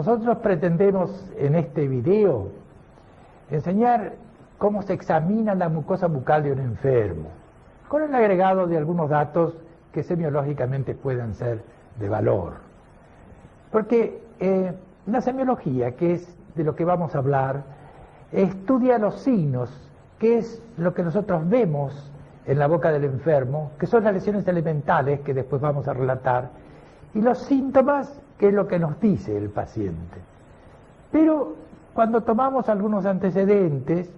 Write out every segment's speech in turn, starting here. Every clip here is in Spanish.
Nosotros pretendemos en este video enseñar cómo se examina la mucosa bucal de un enfermo, con el agregado de algunos datos que semiológicamente puedan ser de valor. Porque la semiología, que es de lo que vamos a hablar, estudia los signos, que es lo que nosotros vemos en la boca del enfermo, que son las lesiones elementales que después vamos a relatar, y los síntomas, que es lo que nos dice el paciente. Pero cuando tomamos algunos antecedentes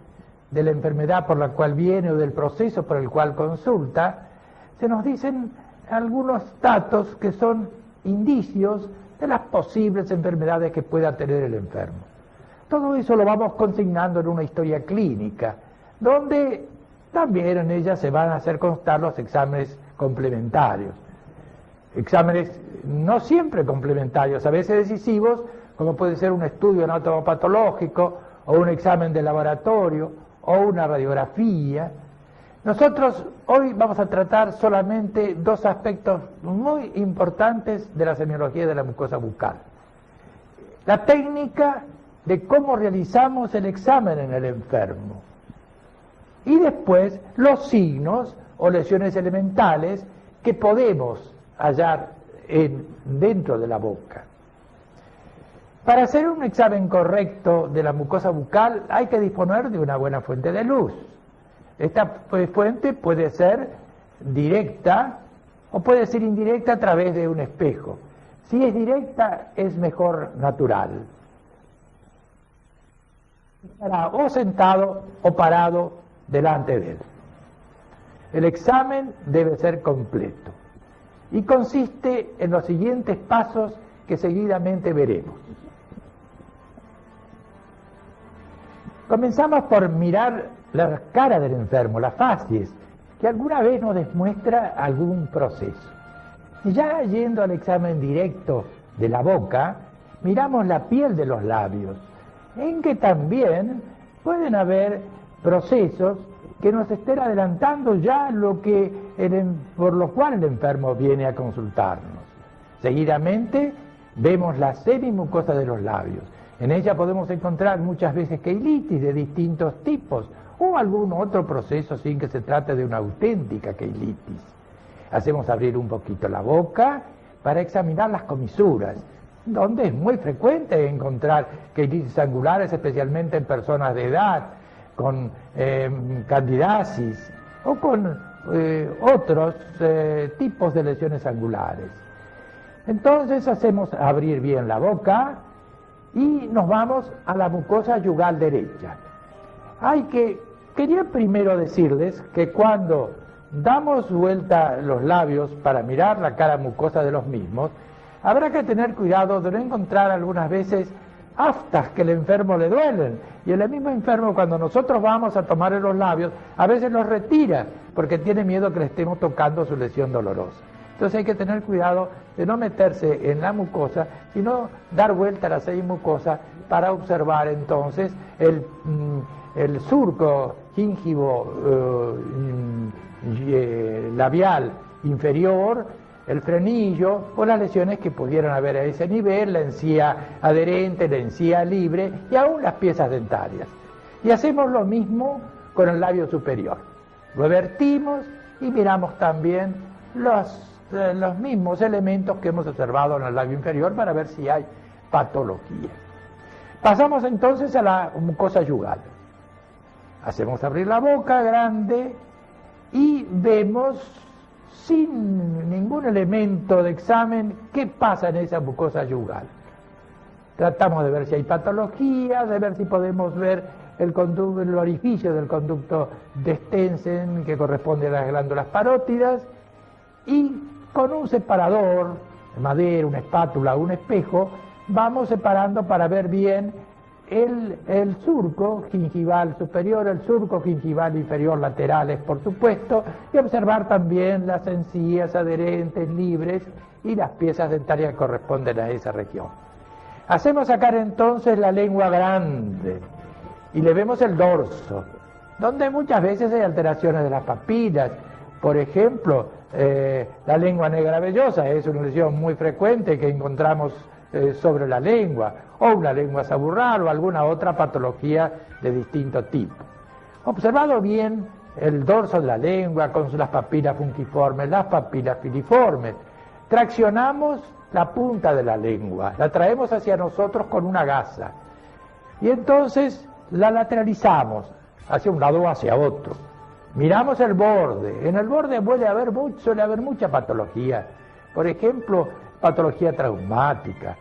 de la enfermedad por la cual viene o del proceso por el cual consulta, se nos dicen algunos datos que son indicios de las posibles enfermedades que pueda tener el enfermo. Todo eso lo vamos consignando en una historia clínica, donde también en ella se van a hacer constar los exámenes complementarios. Exámenes no siempre complementarios, a veces decisivos, como puede ser un estudio anatomopatológico, o un examen de laboratorio, o una radiografía. Nosotros hoy vamos a tratar solamente dos aspectos muy importantes de la semiología de la mucosa bucal. La técnica de cómo realizamos el examen en el enfermo. Y después los signos o lesiones elementales que podemos hallar dentro de la boca. Para hacer un examen correcto de la mucosa bucal hay que disponer de una buena fuente de luz. Esta fuente puede ser directa o puede ser indirecta a través de un espejo. Si es directa es mejor natural. Estará o sentado o parado delante de él. El examen debe ser completo y consiste en los siguientes pasos que seguidamente veremos. Comenzamos por mirar la cara del enfermo, la facies, que alguna vez nos demuestra algún proceso. Y ya yendo al examen directo de la boca, miramos la piel de los labios, en que también pueden haber procesos que nos estén adelantando ya lo que por lo cual el enfermo viene a consultarnos. Seguidamente vemos la semimucosa de los labios. En ella podemos encontrar muchas veces queilitis de distintos tipos o algún otro proceso sin que se trate de una auténtica queilitis. Hacemos abrir un poquito la boca para examinar las comisuras, donde es muy frecuente encontrar queilitis angulares, especialmente en personas de edad, con candidasis o con otros tipos de lesiones angulares. Entonces hacemos abrir bien la boca y nos vamos a la mucosa yugal derecha. Quería primero decirles que cuando damos vuelta los labios para mirar la cara mucosa de los mismos, habrá que tener cuidado de no encontrar algunas veces aftas que al enfermo le duelen, y el mismo enfermo, cuando nosotros vamos a tomarle los labios, a veces los retira porque tiene miedo que le estemos tocando su lesión dolorosa. Entonces hay que tener cuidado de no meterse en la mucosa, sino dar vuelta a la semimucosa para observar entonces el surco gíngivo labial inferior, el frenillo o las lesiones que pudieran haber a ese nivel, la encía adherente, la encía libre y aún las piezas dentarias. Y hacemos lo mismo con el labio superior. Lo vertimos y miramos también los mismos elementos que hemos observado en el labio inferior para ver si hay patología. Pasamos entonces a la mucosa yugal. Hacemos abrir la boca grande y vemos sin ningún elemento de examen qué pasa en esa mucosa yugal. Tratamos de ver si hay patología, de ver si podemos ver el orificio del conducto de Stensen que corresponde a las glándulas parótidas, y con un separador de madera, una espátula o un espejo vamos separando para ver bien el surco gingival superior, el surco gingival inferior laterales, por supuesto, y observar también las encías adherentes libres y las piezas dentarias que corresponden a esa región. Hacemos sacar entonces la lengua grande y le vemos el dorso, donde muchas veces hay alteraciones de las papilas. Por ejemplo, la lengua negra vellosa es una lesión muy frecuente que encontramos sobre la lengua, o una lengua saburral o alguna otra patología de distinto tipo. Observado bien el dorso de la lengua con las papilas fungiformes, las papilas filiformes, traccionamos la punta de la lengua, la traemos hacia nosotros con una gasa y entonces la lateralizamos hacia un lado o hacia otro. Miramos el borde. En el borde suele haber mucha patología. Por ejemplo, patología traumática.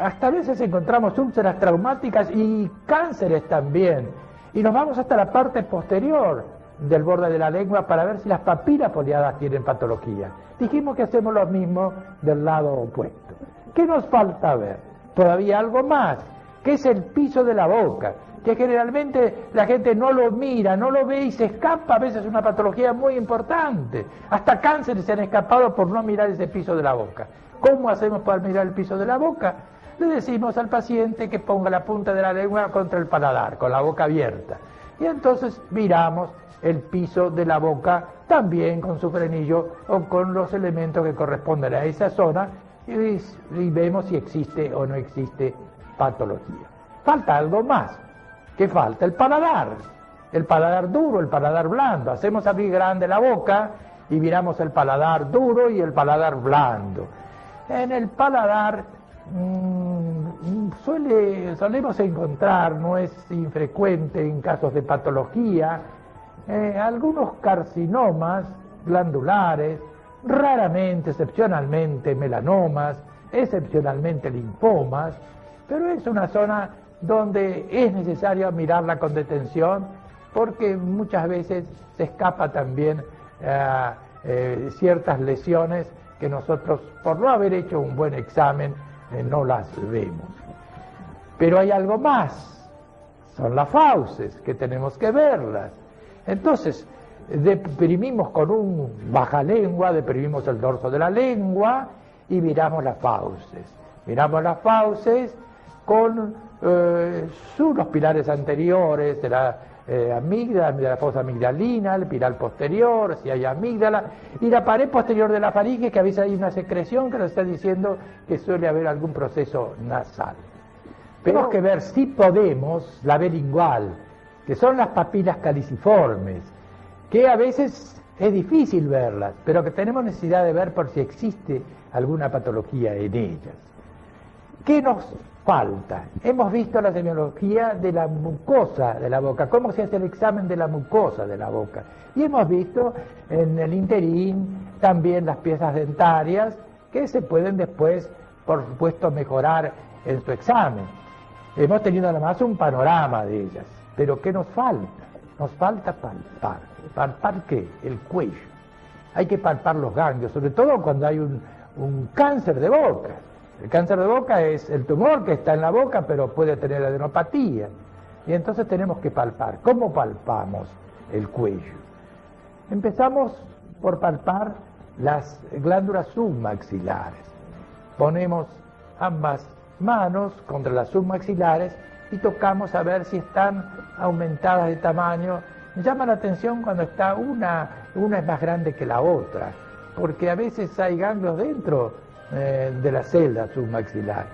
Hasta a veces encontramos úlceras traumáticas y cánceres también. Y nos vamos hasta la parte posterior del borde de la lengua para ver si las papilas foliadas tienen patología. Dijimos que hacemos lo mismo del lado opuesto. ¿Qué nos falta ver? Todavía algo más, que es el piso de la boca, que generalmente la gente no lo mira, no lo ve y se escapa. A veces una patología muy importante. Hasta cánceres se han escapado por no mirar ese piso de la boca. ¿Cómo hacemos para mirar el piso de la boca? Le decimos al paciente que ponga la punta de la lengua contra el paladar, con la boca abierta. Y entonces miramos el piso de la boca también con su frenillo o con los elementos que corresponden a esa zona y vemos si existe o no existe patología. Falta algo más. ¿Qué falta? El paladar duro, el paladar blando. Hacemos abrir grande la boca y miramos el paladar duro y el paladar blando. En el paladar solemos encontrar, no es infrecuente en casos de patología, algunos carcinomas glandulares, raramente, excepcionalmente melanomas, excepcionalmente linfomas, pero es una zona donde es necesario mirarla con detención porque muchas veces se escapa también ciertas lesiones que nosotros, por no haber hecho un buen examen, no las vemos. Pero hay algo más, son las fauces, que tenemos que verlas. Entonces, deprimimos con un bajalengua, deprimimos el dorso de la lengua y miramos las fauces. Miramos las fauces con los pilares anteriores de la amígdala, de la fosa amigdalina, el pilar posterior, si hay amígdala, y la pared posterior de la faringe, que a veces hay una secreción que nos está diciendo que suele haber algún proceso nasal. Tenemos que ver si podemos la bilingual, que son las papilas caliciformes, que a veces es difícil verlas, pero que tenemos necesidad de ver por si existe alguna patología en ellas. ¿Qué nos falta? Hemos visto la semiología de la mucosa de la boca, cómo se hace el examen de la mucosa de la boca. Y hemos visto en el interín también las piezas dentarias que se pueden después, por supuesto, mejorar en su examen. Hemos tenido además un panorama de ellas. Pero ¿qué nos falta? Nos falta palpar. ¿Palpar qué? El cuello. Hay que palpar los ganglios, sobre todo cuando hay un cáncer de boca. El cáncer de boca es el tumor que está en la boca, pero puede tener adenopatía. Y entonces tenemos que palpar. ¿Cómo palpamos el cuello? Empezamos por palpar las glándulas submaxilares. Ponemos ambas manos contra las submaxilares y tocamos a ver si están aumentadas de tamaño. Me llama la atención cuando está una es más grande que la otra, porque a veces hay ganglios dentro de la celda submaxilar.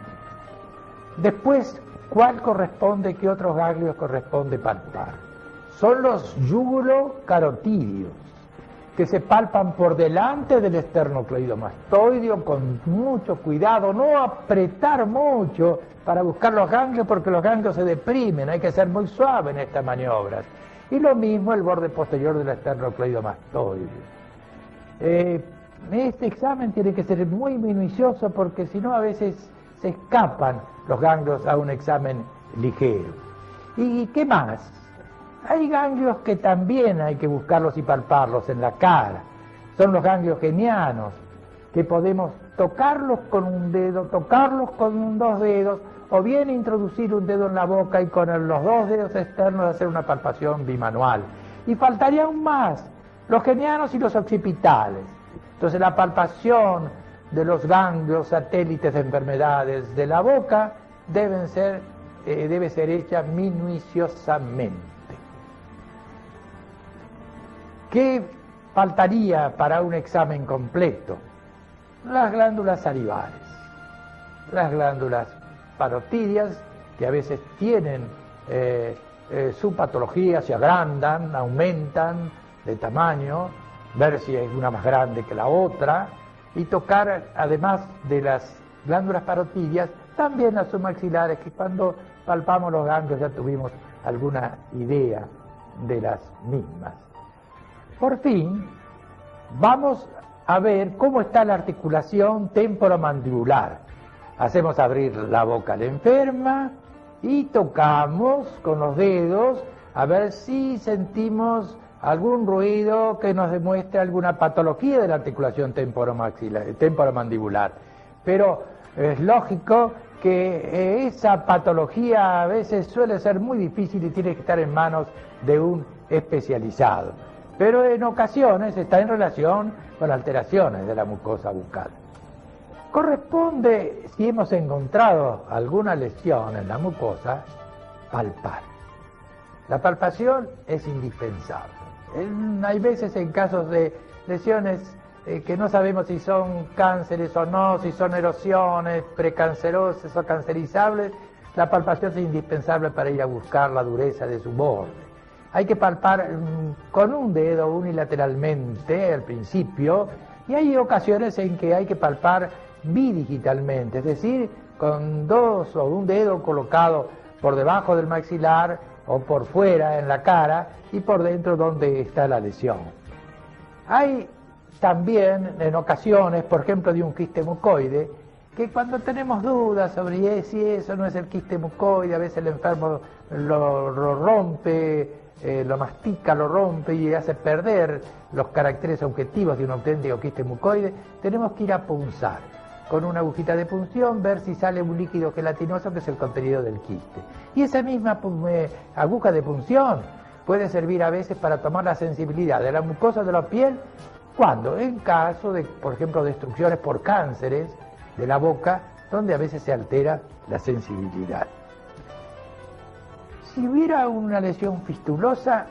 Después, ¿cuál corresponde, qué otros ganglios corresponde palpar? Son los yugulocarotídeos, que se palpan por delante del esternocleidomastoideo con mucho cuidado, no apretar mucho para buscar los ganglios porque los ganglios se deprimen, hay que ser muy suave en estas maniobras. Y lo mismo el borde posterior del esternocleidomastoideo. Este examen tiene que ser muy minucioso porque si no a veces se escapan los ganglios a un examen ligero. ¿Y qué más? Hay ganglios que también hay que buscarlos y palparlos en la cara. Son los ganglios genianos, que podemos tocarlos con un dedo, tocarlos con dos dedos, o bien introducir un dedo en la boca y con los dos dedos externos hacer una palpación bimanual. Y faltaría aún más, los genianos y los occipitales. Entonces la palpación de los ganglios satélites de enfermedades de la boca debe ser hecha minuciosamente. ¿Qué faltaría para un examen completo? Las glándulas salivares. las glándulas parotídeas, que a veces tienen su patología, se agrandan, aumentan de tamaño, ver si es una más grande que la otra, y tocar, además de las glándulas parotídeas, también las submaxilares, que cuando palpamos los ganglios ya tuvimos alguna idea de las mismas. Por fin, vamos a ver cómo está la articulación temporomandibular. Hacemos abrir la boca a la enferma y tocamos con los dedos a ver si sentimos algún ruido que nos demuestre alguna patología de la articulación temporomandibular. Pero es lógico que esa patología a veces suele ser muy difícil y tiene que estar en manos de un especializado. Pero en ocasiones está en relación con alteraciones de la mucosa bucal. Corresponde, si hemos encontrado alguna lesión en la mucosa, palpar. La palpación es indispensable. Hay veces en casos de lesiones que no sabemos si son cánceres o no, si son erosiones precancerosas o cancerizables, la palpación es indispensable para ir a buscar la dureza de su borde. Hay que palpar con un dedo unilateralmente al principio, y hay ocasiones en que hay que palpar bidigitalmente, es decir, con dos o un dedo colocado por debajo del maxilar o por fuera en la cara y por dentro donde está la lesión. Hay también en ocasiones, por ejemplo, de un quiste mucoide, que cuando tenemos dudas sobre si eso no es el quiste mucoide, a veces el enfermo lo rompe, lo mastica, lo rompe y hace perder los caracteres objetivos de un auténtico quiste mucoide, tenemos que ir a punzar con una agujita de punción, ver si sale un líquido gelatinoso que es el contenido del quiste. Y esa misma aguja de punción puede servir a veces para tomar la sensibilidad de la mucosa de la piel, cuando en caso de, por ejemplo, destrucciones por cánceres de la boca, donde a veces se altera la sensibilidad. Si hubiera una lesión fistulosa,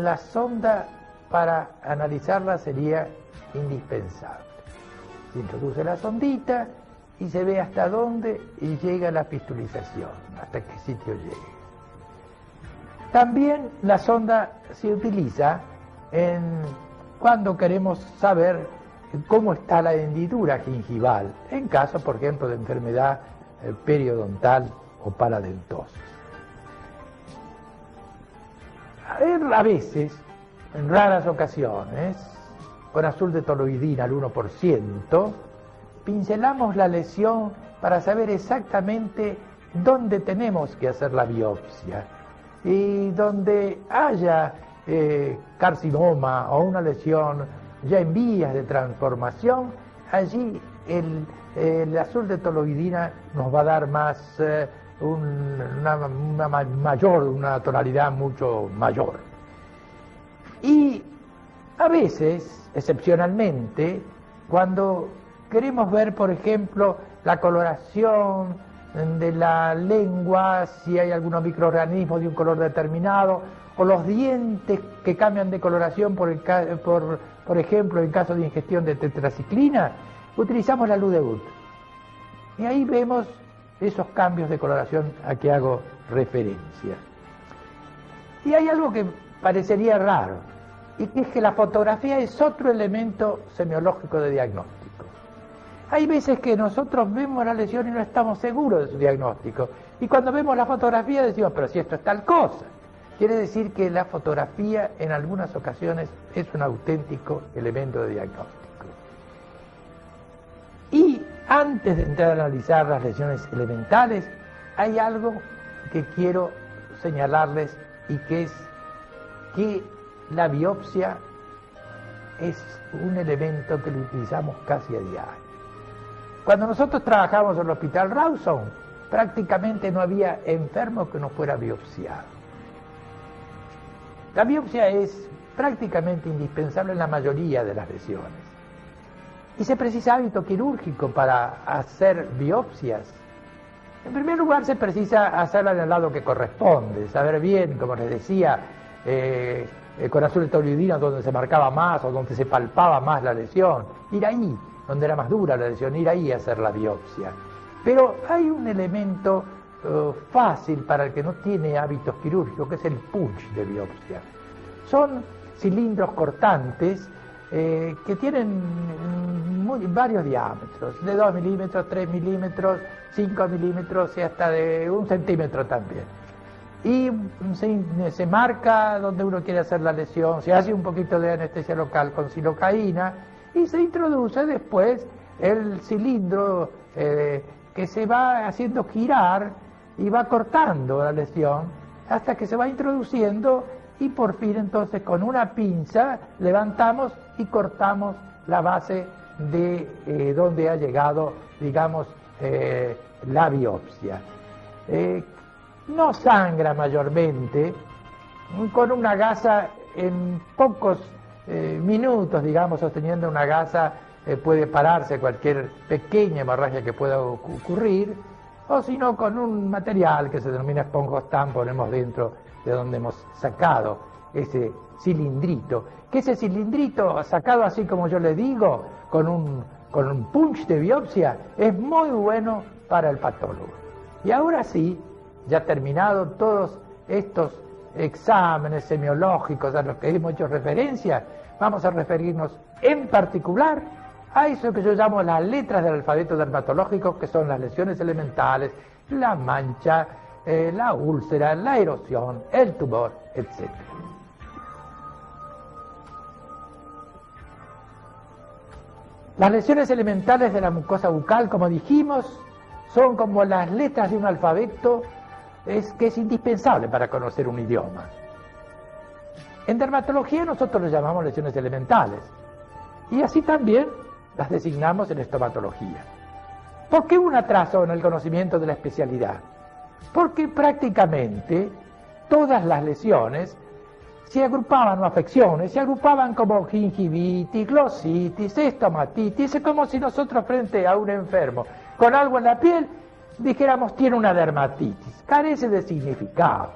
la sonda para analizarla sería indispensable. Se introduce la sondita y se ve hasta dónde y llega la fistulización, hasta qué sitio llegue. También la sonda se utiliza cuando queremos saber cómo está la hendidura gingival, en caso, por ejemplo, de enfermedad periodontal o paradentosa. A veces, en raras ocasiones, con azul de toluidina al 1%, pincelamos la lesión para saber exactamente dónde tenemos que hacer la biopsia. Y donde haya carcinoma o una lesión ya en vías de transformación, allí el azul de toluidina nos va a dar más una tonalidad mucho mayor. Y a veces, excepcionalmente, cuando queremos ver, por ejemplo, la coloración de la lengua, si hay algunos microorganismos de un color determinado, o los dientes que cambian de coloración, por ejemplo, en caso de ingestión de tetraciclina, utilizamos la luz de Wood. Y ahí vemos esos cambios de coloración a que hago referencia. Y hay algo que parecería raro, y que es que la fotografía es otro elemento semiológico de diagnóstico. Hay veces que nosotros vemos la lesión y no estamos seguros de su diagnóstico, y cuando vemos la fotografía decimos, pero si esto es tal cosa. Quiere decir que la fotografía en algunas ocasiones es un auténtico elemento de diagnóstico. Y antes de entrar a analizar las lesiones elementales, hay algo que quiero señalarles, y que es que la biopsia es un elemento que lo utilizamos casi a diario. Cuando nosotros trabajamos en el Hospital Rawson, prácticamente no había enfermo que no fuera biopsiado. La biopsia es prácticamente indispensable en la mayoría de las lesiones. Y se precisa hábito quirúrgico para hacer biopsias. En primer lugar, se precisa hacerla en el lado que corresponde, saber bien, como les decía, con azul de toluidina donde se marcaba más o donde se palpaba más la lesión, ir ahí, donde era más dura la lesión, ir ahí a hacer la biopsia. Pero hay un elemento fácil para el que no tiene hábitos quirúrgicos, que es el punch de biopsia. Son cilindros cortantes que tienen varios diámetros, de 2 milímetros, 3 milímetros, 5 milímetros y hasta de 1 centímetro también. Y se marca donde uno quiere hacer la lesión, se hace un poquito de anestesia local con silocaína y se introduce después el cilindro que se va haciendo girar y va cortando la lesión hasta que se va introduciendo y por fin entonces con una pinza levantamos y cortamos la base de donde ha llegado, digamos, la biopsia. No sangra mayormente, con una gasa en pocos minutos, digamos, sosteniendo una gasa puede pararse cualquier pequeña hemorragia que pueda ocurrir, o si no con un material que se denomina esponjostam ponemos dentro de donde hemos sacado ese cilindrito, que ese cilindrito sacado así como yo le digo, con un punch de biopsia, es muy bueno para el patólogo. Y ahora sí, ya terminado todos estos exámenes semiológicos a los que hemos hecho referencia, vamos a referirnos en particular a eso que yo llamo las letras del alfabeto dermatológico, que son las lesiones elementales, la mancha, la úlcera, la erosión, el tumor, etc. Las lesiones elementales de la mucosa bucal, como dijimos, son como las letras de un alfabeto que es indispensable para conocer un idioma. En dermatología nosotros les llamamos lesiones elementales y así también las designamos en estomatología. ¿Por qué un atraso en el conocimiento de la especialidad? Porque prácticamente todas las lesiones se agrupaban, o afecciones, se agrupaban como gingivitis, glositis, estomatitis, es como si nosotros frente a un enfermo con algo en la piel dijéramos tiene una dermatitis, carece de significado.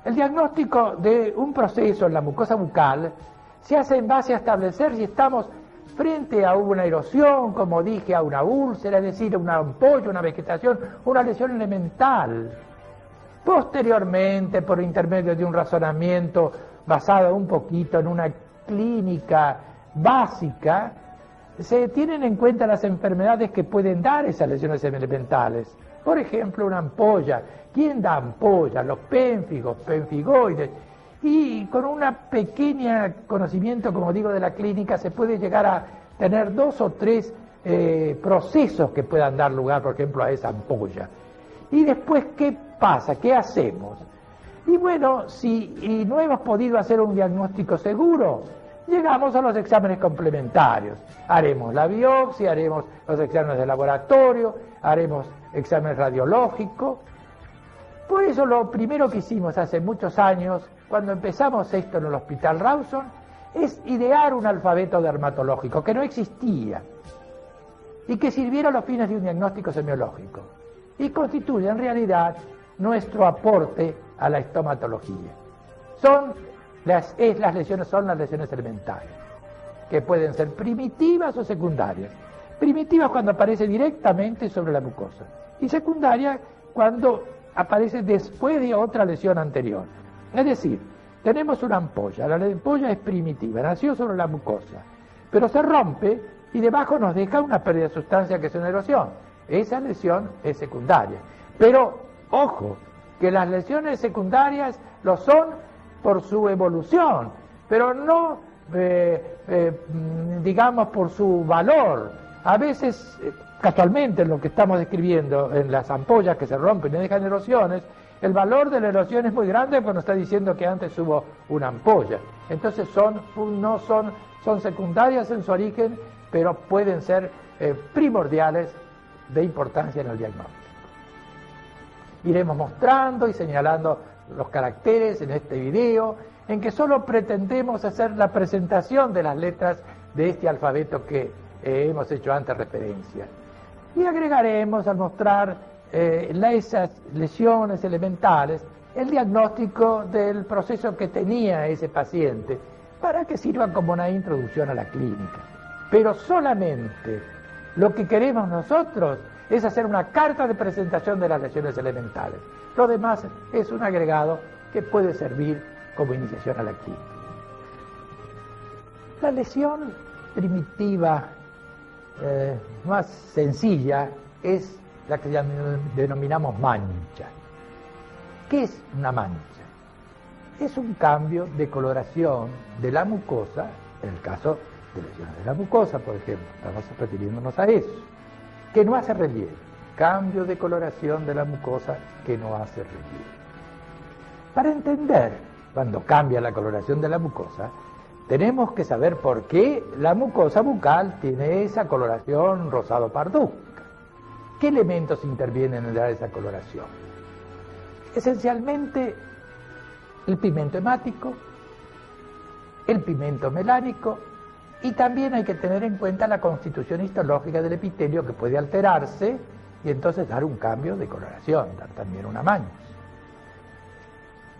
El diagnóstico de un proceso en la mucosa bucal se hace en base a establecer si estamos frente a una erosión, como dije, a una úlcera, es decir, a una ampolla, una vegetación, una lesión elemental. Posteriormente, por intermedio de un razonamiento basado un poquito en una clínica básica, se tienen en cuenta las enfermedades que pueden dar esas lesiones elementales. Por ejemplo, una ampolla. ¿Quién da ampolla? Los pénfigos, penfigoides. Y con una pequeña conocimiento, como digo, de la clínica, se puede llegar a tener 2 o 3 procesos que puedan dar lugar, por ejemplo, a esa ampolla. Y después, ¿qué pasa? ¿Qué hacemos? Y bueno, si no hemos podido hacer un diagnóstico seguro, llegamos a los exámenes complementarios. Haremos la biopsia, haremos los exámenes de laboratorio, haremos exámenes radiológicos. Por eso lo primero que hicimos hace muchos años, cuando empezamos esto en el Hospital Rawson, es idear un alfabeto dermatológico que no existía y que sirviera a los fines de un diagnóstico semiológico y constituye en realidad nuestro aporte a la estomatología. Las lesiones son las lesiones elementales, que pueden ser primitivas o secundarias. Primitivas cuando aparece directamente sobre la mucosa y secundarias cuando aparece después de otra lesión anterior. Es decir, tenemos una ampolla, la ampolla es primitiva, nació sobre la mucosa, pero se rompe y debajo nos deja una pérdida de sustancia que es una erosión. Esa lesión es secundaria. Pero, ojo, que las lesiones secundarias lo son por su evolución, pero no, digamos, por su valor. A veces, casualmente, en lo que estamos describiendo, en las ampollas que se rompen y dejan erosiones, el valor de la erosión es muy grande cuando está diciendo que antes hubo una ampolla. Entonces son secundarias en su origen, pero pueden ser primordiales de importancia en el diagnóstico. Iremos mostrando y señalando los caracteres en este video, en que solo pretendemos hacer la presentación de las letras de este alfabeto que hemos hecho antes referencia. Y agregaremos al mostrar esas lesiones elementales el diagnóstico del proceso que tenía ese paciente, para que sirva como una introducción a la clínica. Pero solamente lo que queremos nosotros es hacer una carta de presentación de las lesiones elementales. Lo demás es un agregado que puede servir como iniciación a la química. La lesión primitiva más sencilla es la que denominamos mancha. ¿Qué es una mancha? Es un cambio de coloración de la mucosa, en el caso de lesiones de la mucosa, por ejemplo, estamos refiriéndonos a eso, que no hace relieve. Cambio de coloración de la mucosa que no hace relieve. Para entender cuando cambia la coloración de la mucosa, tenemos que saber por qué la mucosa bucal tiene esa coloración rosado parduzca. ¿Qué elementos intervienen en dar esa coloración? Esencialmente el pigmento hemático, el pigmento melánico, y también hay que tener en cuenta la constitución histológica del epitelio, que puede alterarse y entonces dar un cambio de coloración, dar también una mancha.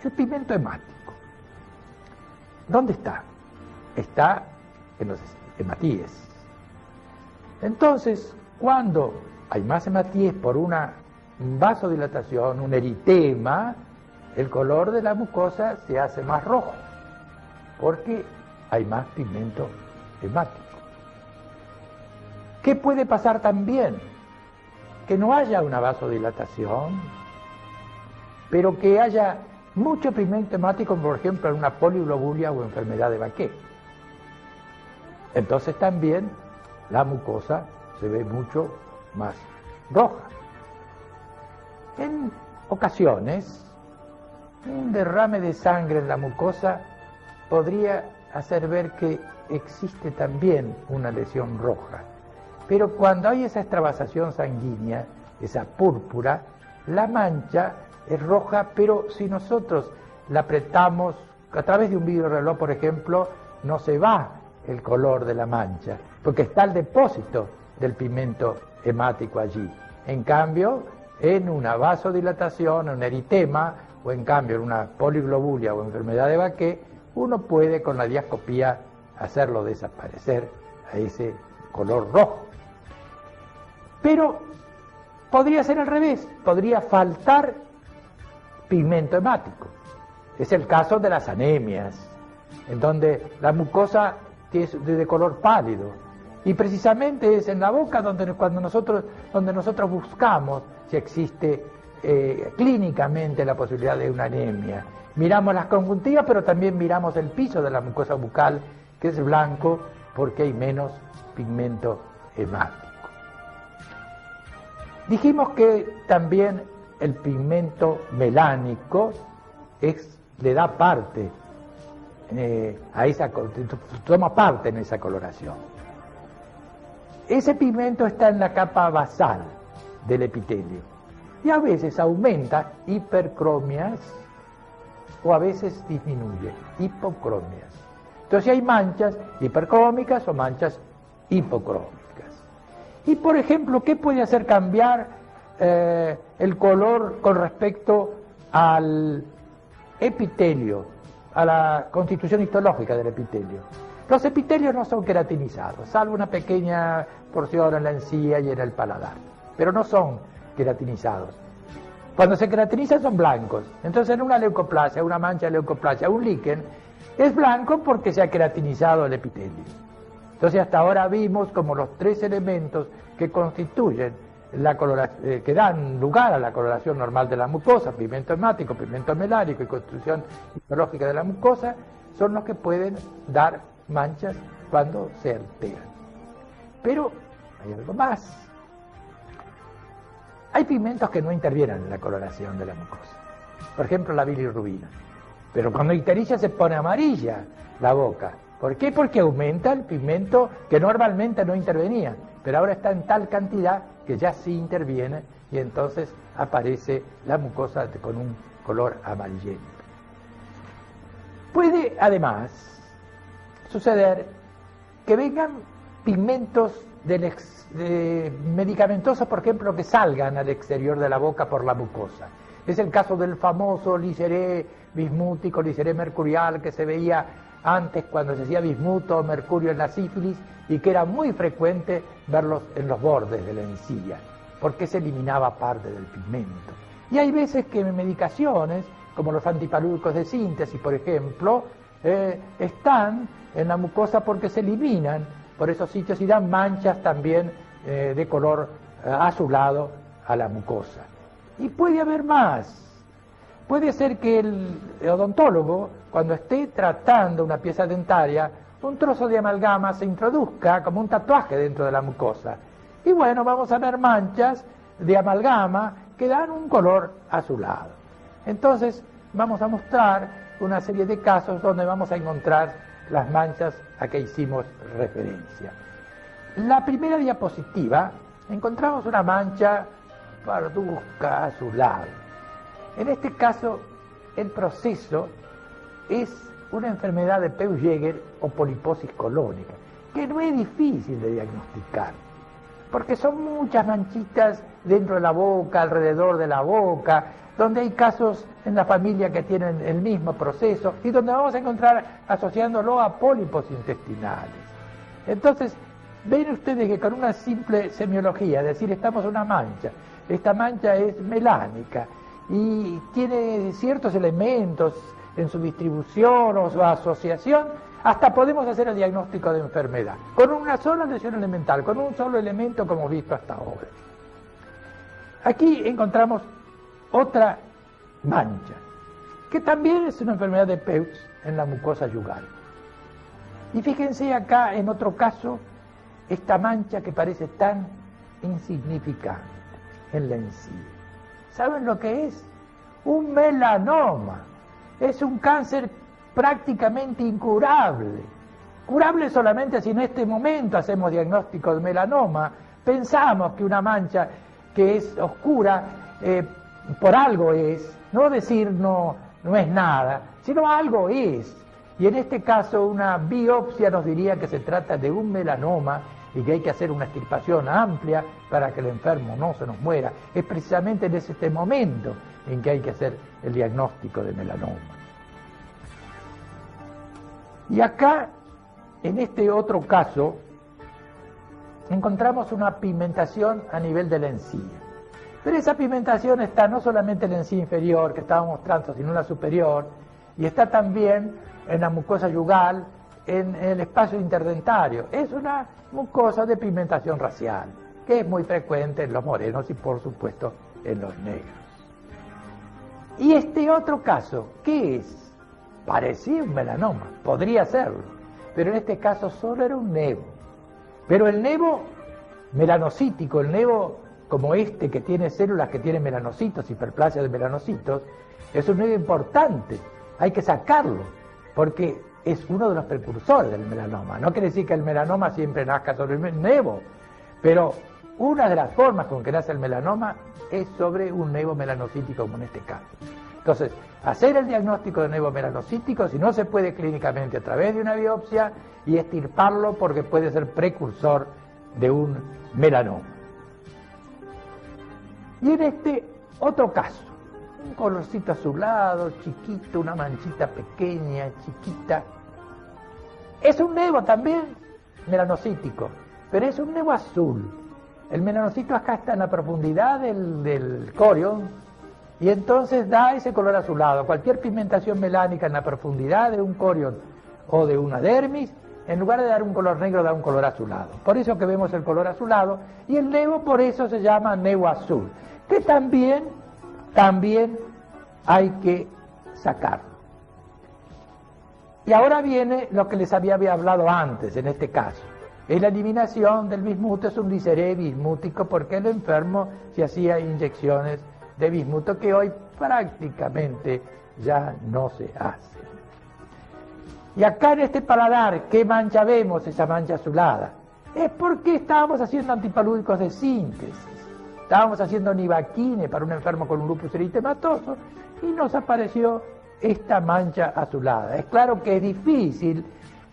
El pigmento hemático, ¿dónde está? Está en los hematíes. Entonces, cuando hay más hematíes por una vasodilatación, un eritema, el color de la mucosa se hace más rojo, porque hay más pigmento hemático. ¿Qué puede pasar también? Que no haya una vasodilatación, pero que haya mucho pigmento hemático, por ejemplo, en una poliglobulia o enfermedad de Baquet. Entonces también la mucosa se ve mucho más roja. En ocasiones, un derrame de sangre en la mucosa podría hacer ver que existe también una lesión roja. Pero cuando hay esa extravasación sanguínea, esa púrpura, la mancha es roja, pero si nosotros la apretamos a través de un vidriorreloj, por ejemplo, no se va el color de la mancha, porque está el depósito del pigmento hemático allí. En cambio, en una vasodilatación, un eritema, o en cambio en una poliglobulia o enfermedad de Baquet, uno puede con la diascopía hacerlo desaparecer a ese color rojo. Pero podría ser al revés, podría faltar pigmento hemático. Es el caso de las anemias, en donde la mucosa es de color pálido. Y precisamente es en la boca donde nosotros buscamos si existe clínicamente la posibilidad de una anemia. Miramos las conjuntivas, pero también miramos el piso de la mucosa bucal, que es blanco porque hay menos pigmento hemático. Dijimos que también el pigmento melánico le da parte toma parte en esa coloración. Ese pigmento está en la capa basal del epitelio y a veces aumenta hipercromias o a veces disminuye hipocromias. Entonces hay manchas hipercrómicas o manchas hipocrómicas. Y por ejemplo, ¿qué puede hacer cambiar el color con respecto al epitelio, a la constitución histológica del epitelio? Los epitelios no son queratinizados, salvo una pequeña porción en la encía y en el paladar, pero no son queratinizados. Cuando se queratinizan son blancos. Entonces en una leucoplasia, una mancha de leucoplasia, un líquen, es blanco porque se ha queratinizado el epitelio. Entonces hasta ahora vimos como los tres elementos que constituyen que dan lugar a la coloración normal de la mucosa, pigmento hemático, pigmento melánico y constitución histológica de la mucosa, son los que pueden dar manchas cuando se alteran. Pero hay algo más. Hay pigmentos que no intervienen en la coloración de la mucosa. Por ejemplo, la bilirrubina. Pero cuando ictericia se pone amarilla la boca. ¿Por qué? Porque aumenta el pigmento que normalmente no intervenía, pero ahora está en tal cantidad que ya sí interviene y entonces aparece la mucosa con un color amarillento. Puede además suceder que vengan pigmentos medicamentosos, por ejemplo, que salgan al exterior de la boca por la mucosa. Es el caso del famoso liseré bismútico, liseré mercurial, que se veía antes cuando se hacía bismuto o mercurio en la sífilis y que era muy frecuente verlos en los bordes de la encía. porque se eliminaba parte del pigmento. Y hay veces que medicaciones, como los antipalúdicos de síntesis, por ejemplo, están en la mucosa porque se eliminan por esos sitios y dan manchas también de color azulado a la mucosa. Y puede haber más. Puede ser que el odontólogo, cuando esté tratando una pieza dentaria, un trozo de amalgama se introduzca como un tatuaje dentro de la mucosa. Y bueno, vamos a ver manchas de amalgama que dan un color azulado. Entonces, vamos a mostrar una serie de casos donde vamos a encontrar las manchas a que hicimos referencia. La primera diapositiva, encontramos una mancha parduzca azulada. En este caso, el proceso es una enfermedad de Peutz-Jeghers o poliposis colónica, que no es difícil de diagnosticar, porque son muchas manchitas dentro de la boca, alrededor de la boca, donde hay casos en la familia que tienen el mismo proceso y donde vamos a encontrar asociándolo a pólipos intestinales. Entonces, ven ustedes que con una simple semiología, es decir, estamos en una mancha, esta mancha es melánica y tiene ciertos elementos en su distribución o su asociación, hasta podemos hacer el diagnóstico de enfermedad, con una sola lesión elemental, con un solo elemento como hemos visto hasta ahora. Aquí encontramos otra mancha, que también es una enfermedad de Peutz en la mucosa yugal. Y fíjense acá en otro caso, esta mancha que parece tan insignificante en la encía. ¿Saben lo que es? Un melanoma. Es un cáncer prácticamente incurable. Curable solamente si en este momento hacemos diagnóstico de melanoma. Pensamos que una mancha que es oscura por algo es, no decir no es nada, sino algo es. Y en este caso una biopsia nos diría que se trata de un melanoma y que hay que hacer una extirpación amplia para que el enfermo no se nos muera. Es precisamente en este momento en que hay que hacer el diagnóstico de melanoma. Y acá, en este otro caso, encontramos una pigmentación a nivel de la encía. Pero esa pigmentación está no solamente en la encía inferior, que estábamos mostrando, sino en la superior, y está también en la mucosa yugal, en el espacio interdentario. Es una mucosa de pigmentación racial, que es muy frecuente en los morenos y por supuesto en los negros. Y este otro caso, ¿qué es? Parecía un melanoma, podría serlo, pero en este caso solo era un nevo. Pero el nevo melanocítico, el nevo como este que tiene células que tienen melanocitos, hiperplasia de melanocitos, es un nevo importante, hay que sacarlo, porque es uno de los precursores del melanoma. No quiere decir que el melanoma siempre nazca sobre el nevo, pero una de las formas con que nace el melanoma es sobre un nevo melanocítico, como en este caso. Entonces, hacer el diagnóstico de nevo melanocítico, si no se puede clínicamente a través de una biopsia, y extirparlo porque puede ser precursor de un melanoma. Y en este otro caso, un colorcito azulado, chiquito, una manchita pequeña, chiquita. Es un nevo también melanocítico, pero es un nevo azul. El melanocito acá está en la profundidad del corion y entonces da ese color azulado. Cualquier pigmentación melánica en la profundidad de un corion o de una dermis, en lugar de dar un color negro, da un color azulado. Por eso que vemos el color azulado, y el nevo por eso se llama nevo azul, que también hay que sacarlo. Y ahora viene lo que les había hablado antes, en este caso. Es la eliminación del bismuto, es un gliceré bismútico, porque el enfermo se hacía inyecciones de bismuto que hoy prácticamente ya no se hace. Y acá en este paladar, ¿qué mancha vemos? Esa mancha azulada. Es porque estábamos haciendo antipalúdicos de síntesis. Estábamos haciendo nivaquine para un enfermo con un lupus eritematoso y nos apareció esta mancha azulada. Es claro que es difícil,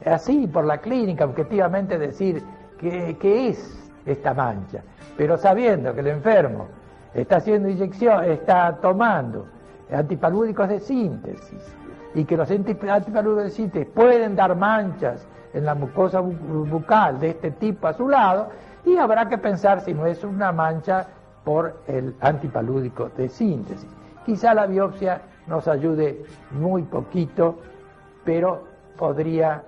así por la clínica, objetivamente decir qué es esta mancha, pero sabiendo que el enfermo está haciendo inyección, está tomando antipalúdicos de síntesis, y que los antipalúdicos de síntesis pueden dar manchas en la mucosa bucal de este tipo azulado, y habrá que pensar si no es una mancha por el antipalúdico de síntesis. Quizá la biopsia nos ayude muy poquito, pero podría,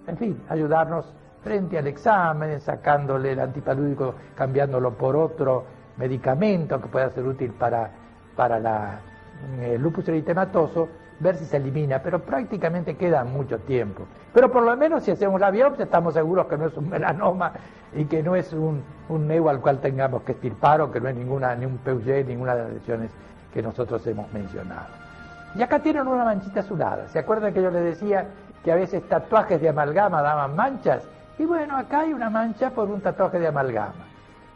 en fin, ayudarnos frente al examen, sacándole el antipalúdico, cambiándolo por otro medicamento que pueda ser útil para el lupus eritematoso, ver si se elimina, pero prácticamente queda mucho tiempo. Pero por lo menos si hacemos la biopsia estamos seguros que no es un melanoma y que no es un neo al cual tengamos que extirpar, o que no es ni un PUG, ninguna de las lesiones que nosotros hemos mencionado. Y acá tienen una manchita azulada. ¿Se acuerdan que yo les decía que a veces tatuajes de amalgama daban manchas? Y bueno, acá hay una mancha por un tatuaje de amalgama.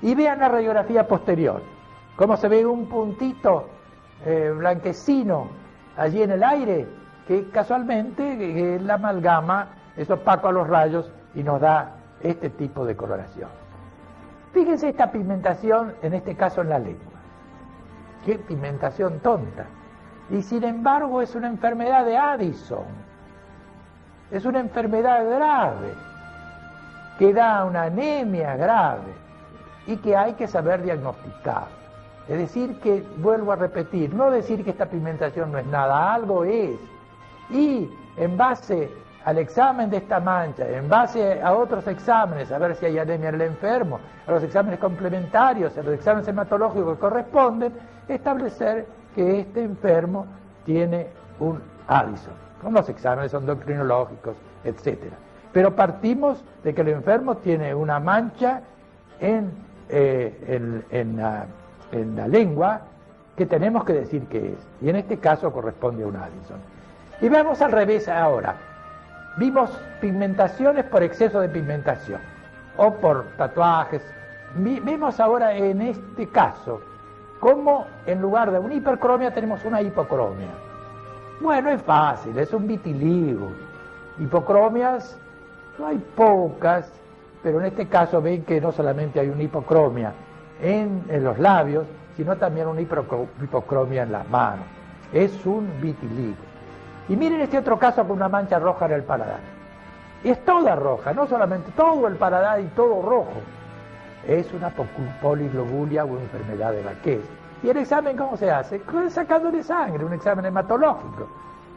Y vean la radiografía posterior, cómo se ve un puntito blanquecino allí en el aire, que casualmente la amalgama es opaco a los rayos y nos da este tipo de coloración. Fíjense esta pigmentación, en este caso en la lengua. Qué pigmentación tonta. Y sin embargo es una enfermedad de Addison. Es una enfermedad grave, que da una anemia grave y que hay que saber diagnosticar. Es decir que, vuelvo a repetir, no decir que esta pigmentación no es nada, algo es. Y en base al examen de esta mancha, en base a otros exámenes, a ver si hay anemia en el enfermo, a los exámenes complementarios, a los exámenes hematológicos que corresponden, establecer que este enfermo tiene un Addison, con los exámenes endocrinológicos, etc. Pero partimos de que el enfermo tiene una mancha en la lengua que tenemos que decir que es, y en este caso corresponde a un Addison. Y veamos al revés ahora. Vimos pigmentaciones por exceso de pigmentación o por tatuajes. Vemos ahora en este caso cómo en lugar de una hipercromia tenemos una hipocromia. Bueno, es fácil, es un vitiligo. Hipocromias no hay pocas, pero en este caso ven que no solamente hay una hipocromia en los labios, sino también una hipocromia en las manos. Es un vitiligo. Y miren este otro caso con una mancha roja en el paladar. Es toda roja, no solamente todo el paladar y todo rojo. Es una poliglobulia o enfermedad de Baquet. ¿Y el examen cómo se hace? Sacándole sangre, un examen hematológico.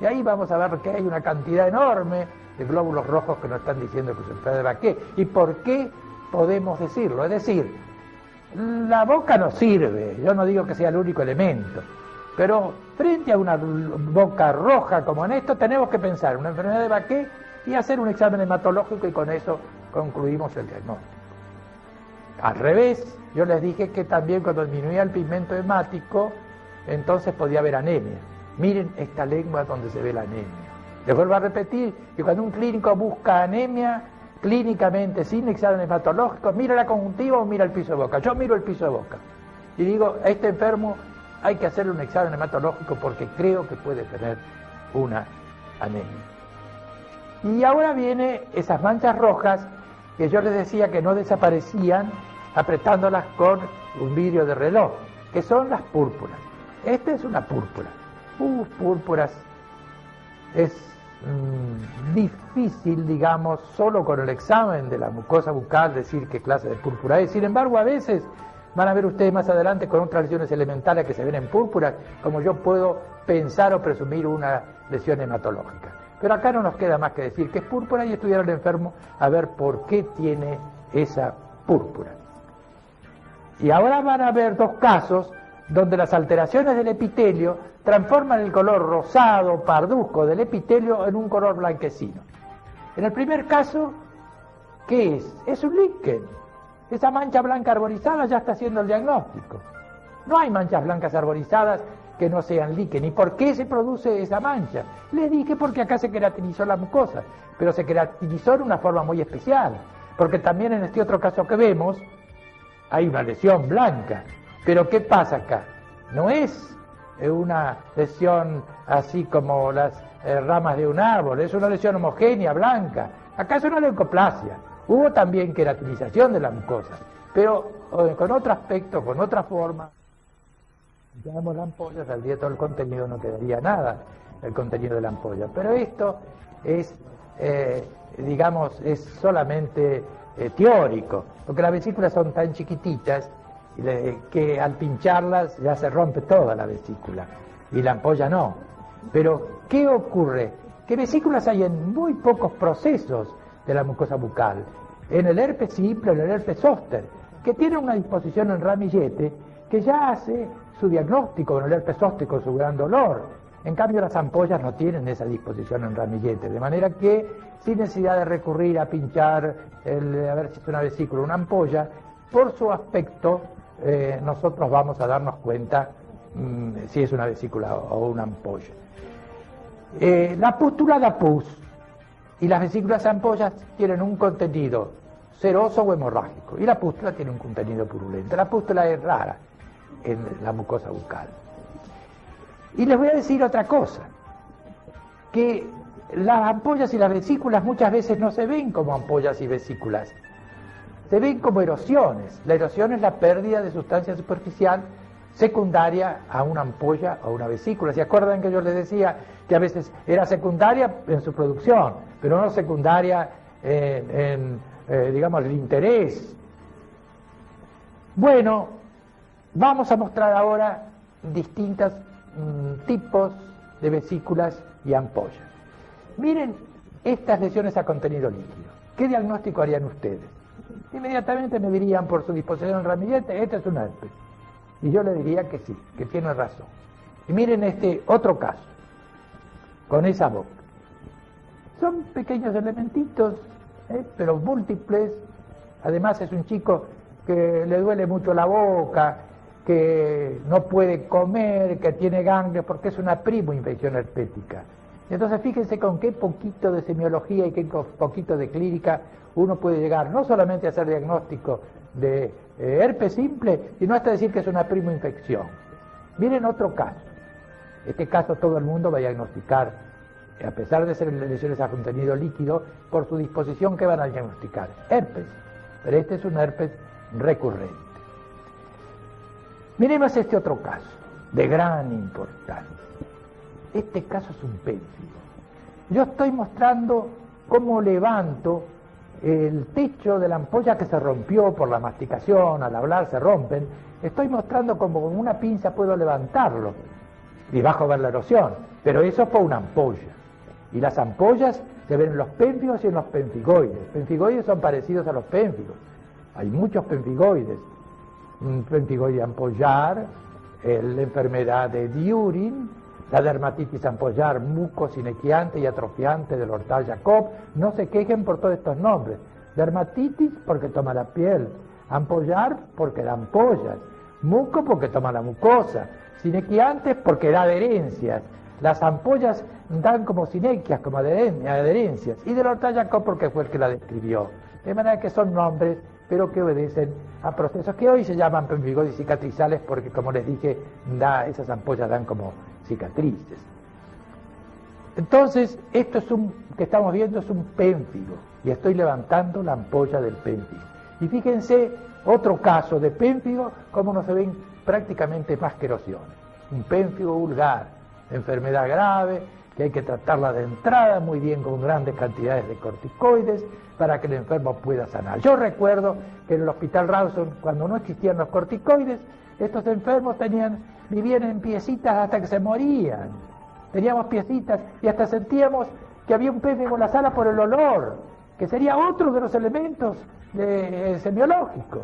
Y ahí vamos a ver que hay una cantidad enorme de glóbulos rojos que nos están diciendo que es enfermedad de Baquet. ¿Y por qué podemos decirlo? Es decir, la boca nos sirve, yo no digo que sea el único elemento, pero frente a una boca roja como en esto tenemos que pensar una enfermedad de Baquet y hacer un examen hematológico, y con eso concluimos el diagnóstico. Al revés, yo les dije que también cuando disminuía el pigmento hemático, entonces podía haber anemia. Miren esta lengua donde se ve la anemia. Les vuelvo a repetir que cuando un clínico busca anemia, clínicamente, sin examen hematológico, mira la conjuntiva o mira el piso de boca. Yo miro el piso de boca y digo, a este enfermo hay que hacerle un examen hematológico porque creo que puede tener una anemia. Y ahora vienen esas manchas rojas que yo les decía que no desaparecían apretándolas con un vidrio de reloj, que son las púrpuras. Esta es una púrpura. Púrpuras es difícil, digamos, solo con el examen de la mucosa bucal decir qué clase de púrpura es. Sin embargo, a veces van a ver ustedes más adelante con otras lesiones elementales que se ven en púrpura, como yo puedo pensar o presumir una lesión hematológica. Pero acá no nos queda más que decir que es púrpura y estudiar al enfermo a ver por qué tiene esa púrpura. Y ahora van a ver dos casos donde las alteraciones del epitelio transforman el color rosado, parduzco del epitelio en un color blanquecino. En el primer caso, ¿qué es? Es un líquen. Esa mancha blanca arborizada ya está haciendo el diagnóstico. No hay manchas blancas arborizadas que no sean líquen. ¿Y por qué se produce esa mancha? Les dije porque acá se queratinizó la mucosa, pero se queratinizó de una forma muy especial, porque también en este otro caso que vemos hay una lesión blanca. Pero ¿qué pasa acá? No es una lesión así como las ramas de un árbol, es una lesión homogénea, blanca. Acá es una leucoplasia. Hubo también queratinización de la mucosa, pero con otro aspecto, con otra forma. Si tenemos la ampolla, saldría todo el contenido, no quedaría nada el contenido de la ampolla. Pero esto es, digamos, es solamente teórico, porque las vesículas son tan chiquititas que al pincharlas ya se rompe toda la vesícula y la ampolla no. Pero, ¿qué ocurre? Que vesículas hay en muy pocos procesos de la mucosa bucal. En el herpes simple, en el herpes zóster, que tiene una disposición en ramillete que ya hace su diagnóstico en el herpes zóster con su gran dolor. En cambio, las ampollas no tienen esa disposición en ramillete, de manera que sin necesidad de recurrir a pinchar, a ver si es una vesícula o una ampolla, por su aspecto nosotros vamos a darnos cuenta si es una vesícula o una ampolla. La pústula da pus y las vesículas ampollas tienen un contenido seroso o hemorrágico y la pústula tiene un contenido purulento. La pústula es rara en la mucosa bucal. Y les voy a decir otra cosa, que las ampollas y las vesículas muchas veces no se ven como ampollas y vesículas, se ven como erosiones. La erosión es la pérdida de sustancia superficial secundaria a una ampolla o una vesícula. ¿Se acuerdan que yo les decía que a veces era secundaria en su producción, pero no secundaria digamos, el interés? Bueno, vamos a mostrar ahora distintos tipos de vesículas y ampollas. Miren estas lesiones a contenido líquido. ¿Qué diagnóstico harían ustedes? Inmediatamente me dirían por su disposición en ramillete, este es un herpes. Y yo le diría que sí, que tiene razón. Y miren este otro caso, con esa boca. Son pequeños elementitos, pero múltiples. Además es un chico que le duele mucho la boca, que no puede comer, que tiene ganglios, porque es una primo-infección herpética. Entonces fíjense con qué poquito de semiología y qué poquito de clínica uno puede llegar, no solamente a hacer diagnóstico de herpes simple, sino hasta decir que es una primo-infección. Miren otro caso. Este caso todo el mundo va a diagnosticar, a pesar de ser lesiones a contenido líquido, por su disposición, ¿qué van a diagnosticar? Herpes. Pero este es un herpes recurrente. Miremos este otro caso, de gran importancia. Este caso es un pénfigo. Yo estoy mostrando cómo levanto el techo de la ampolla que se rompió por la masticación, al hablar se rompen. Estoy mostrando cómo con una pinza puedo levantarlo y bajo ver la erosión, pero eso es por una ampolla. Y las ampollas se ven en los pénfigos y en los penfigoides. Penfigoides son parecidos a los pénfigos. Hay muchos penfigoides. Un penfigoide ampollar, la enfermedad de Diurin, la dermatitis ampollar mucosinequiante y atrofiante del Hortal-Jacob. No se quejen por todos estos nombres. Dermatitis porque toma la piel, ampollar porque da ampollas, muco porque toma la mucosa, sinequiantes porque da adherencias. Las ampollas dan como sinequias, como adherencias, y del Hortal-Jacob porque fue el que la describió. De manera que son nombres, pero que obedecen a procesos que hoy se llaman penfigoides cicatrizales porque, como les dije, esas ampollas dan como cicatrices. Entonces, esto que estamos viendo es un pénfigo, y estoy levantando la ampolla del pénfigo. Y fíjense, otro caso de pénfigo, como no se ven prácticamente más que erosiones. Un pénfigo vulgar, enfermedad grave, que hay que tratarla de entrada muy bien con grandes cantidades de corticoides para que el enfermo pueda sanar. Yo recuerdo que en el Hospital Rawson, cuando no existían los corticoides, estos enfermos vivían en piecitas hasta que se morían. Teníamos piecitas y hasta sentíamos que había un pénfigo en la sala por el olor, que sería otro de los elementos semiológicos.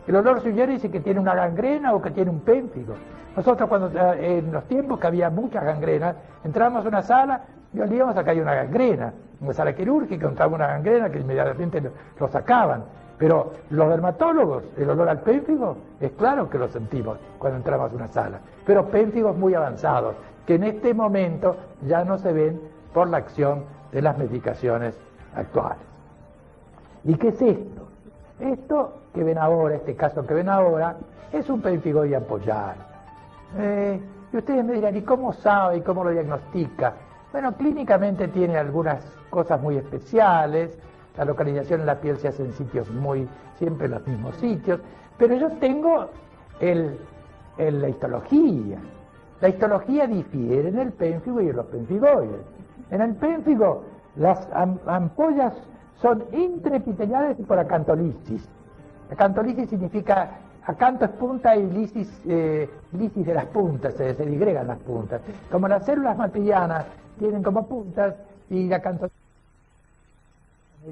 El olor sugiere dice que tiene una gangrena o que tiene un pénfigo. Nosotros en los tiempos que había muchas gangrenas, entrábamos a una sala y olíamos a que hay una gangrena. En una sala quirúrgica encontraba una gangrena que inmediatamente lo sacaban. Pero los dermatólogos, el olor al pénfigo, es claro que lo sentimos cuando entramos a una sala. Pero pénfigos muy avanzados, que en este momento ya no se ven por la acción de las medicaciones actuales. ¿Y qué es esto? Esto que ven ahora, este caso que ven ahora, es un penfigoide ampollar. Y ustedes me dirán, ¿y cómo sabe y cómo lo diagnostica? Bueno, clínicamente tiene algunas cosas muy especiales. La localización en la piel se hace en sitios siempre en los mismos sitios. Pero yo tengo la histología. La histología difiere en el pénfigo y en los penfigoides. En el pénfigo, las ampollas son intraepiteliales y por acantolisis. Acantolisis significa acanto es punta y lisis de las puntas, se disgregan las puntas. Como las células matrillanas tienen como puntas y acanto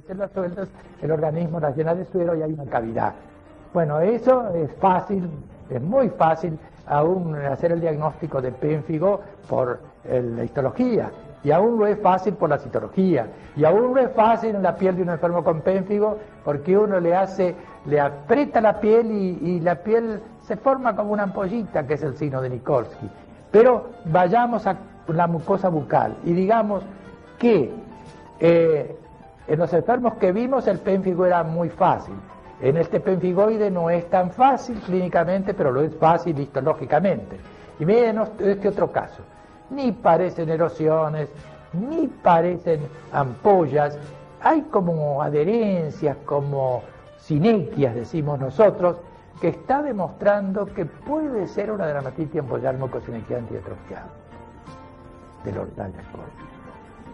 células sueltas, el organismo las llena de suero y hay una cavidad. Bueno, eso es fácil, es muy fácil aún hacer el diagnóstico de pénfigo por la histología, y aún lo es fácil por la citología, y aún lo es fácil en la piel de un enfermo con pénfigo, porque uno le aprieta la piel y la piel se forma como una ampollita, que es el signo de Nikolsky. Pero vayamos a la mucosa bucal y digamos que en los enfermos que vimos el pénfigo era muy fácil. En este pénfigoide no es tan fácil clínicamente, pero lo es fácil histológicamente. Y miren este otro caso. Ni parecen erosiones, ni parecen ampollas. Hay como adherencias, como sinequias, decimos nosotros, que está demostrando que puede ser una dermatitis ampollar mucosinequiante y atrofiada del Ortalla coli.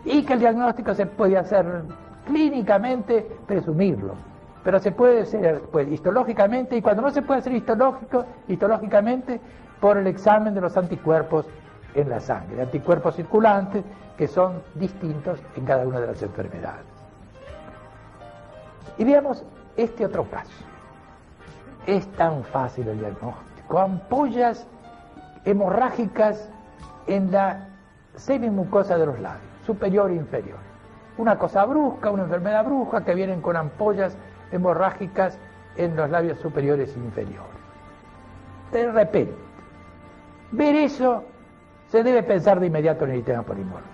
Y que el diagnóstico se puede hacer clínicamente, presumirlo. Pero se puede hacer pues, histológicamente, y cuando no se puede hacer histológicamente, por el examen de los anticuerpos en la sangre, anticuerpos circulantes que son distintos en cada una de las enfermedades. Y veamos este otro caso. Es tan fácil el diagnóstico. Ampollas hemorrágicas en la semimucosa de los labios, superior e inferior. Una cosa brusca, una enfermedad brusca que vienen con ampollas hemorrágicas en los labios superiores e inferiores. De repente, ver eso, se debe pensar de inmediato en el eritema polimorfo.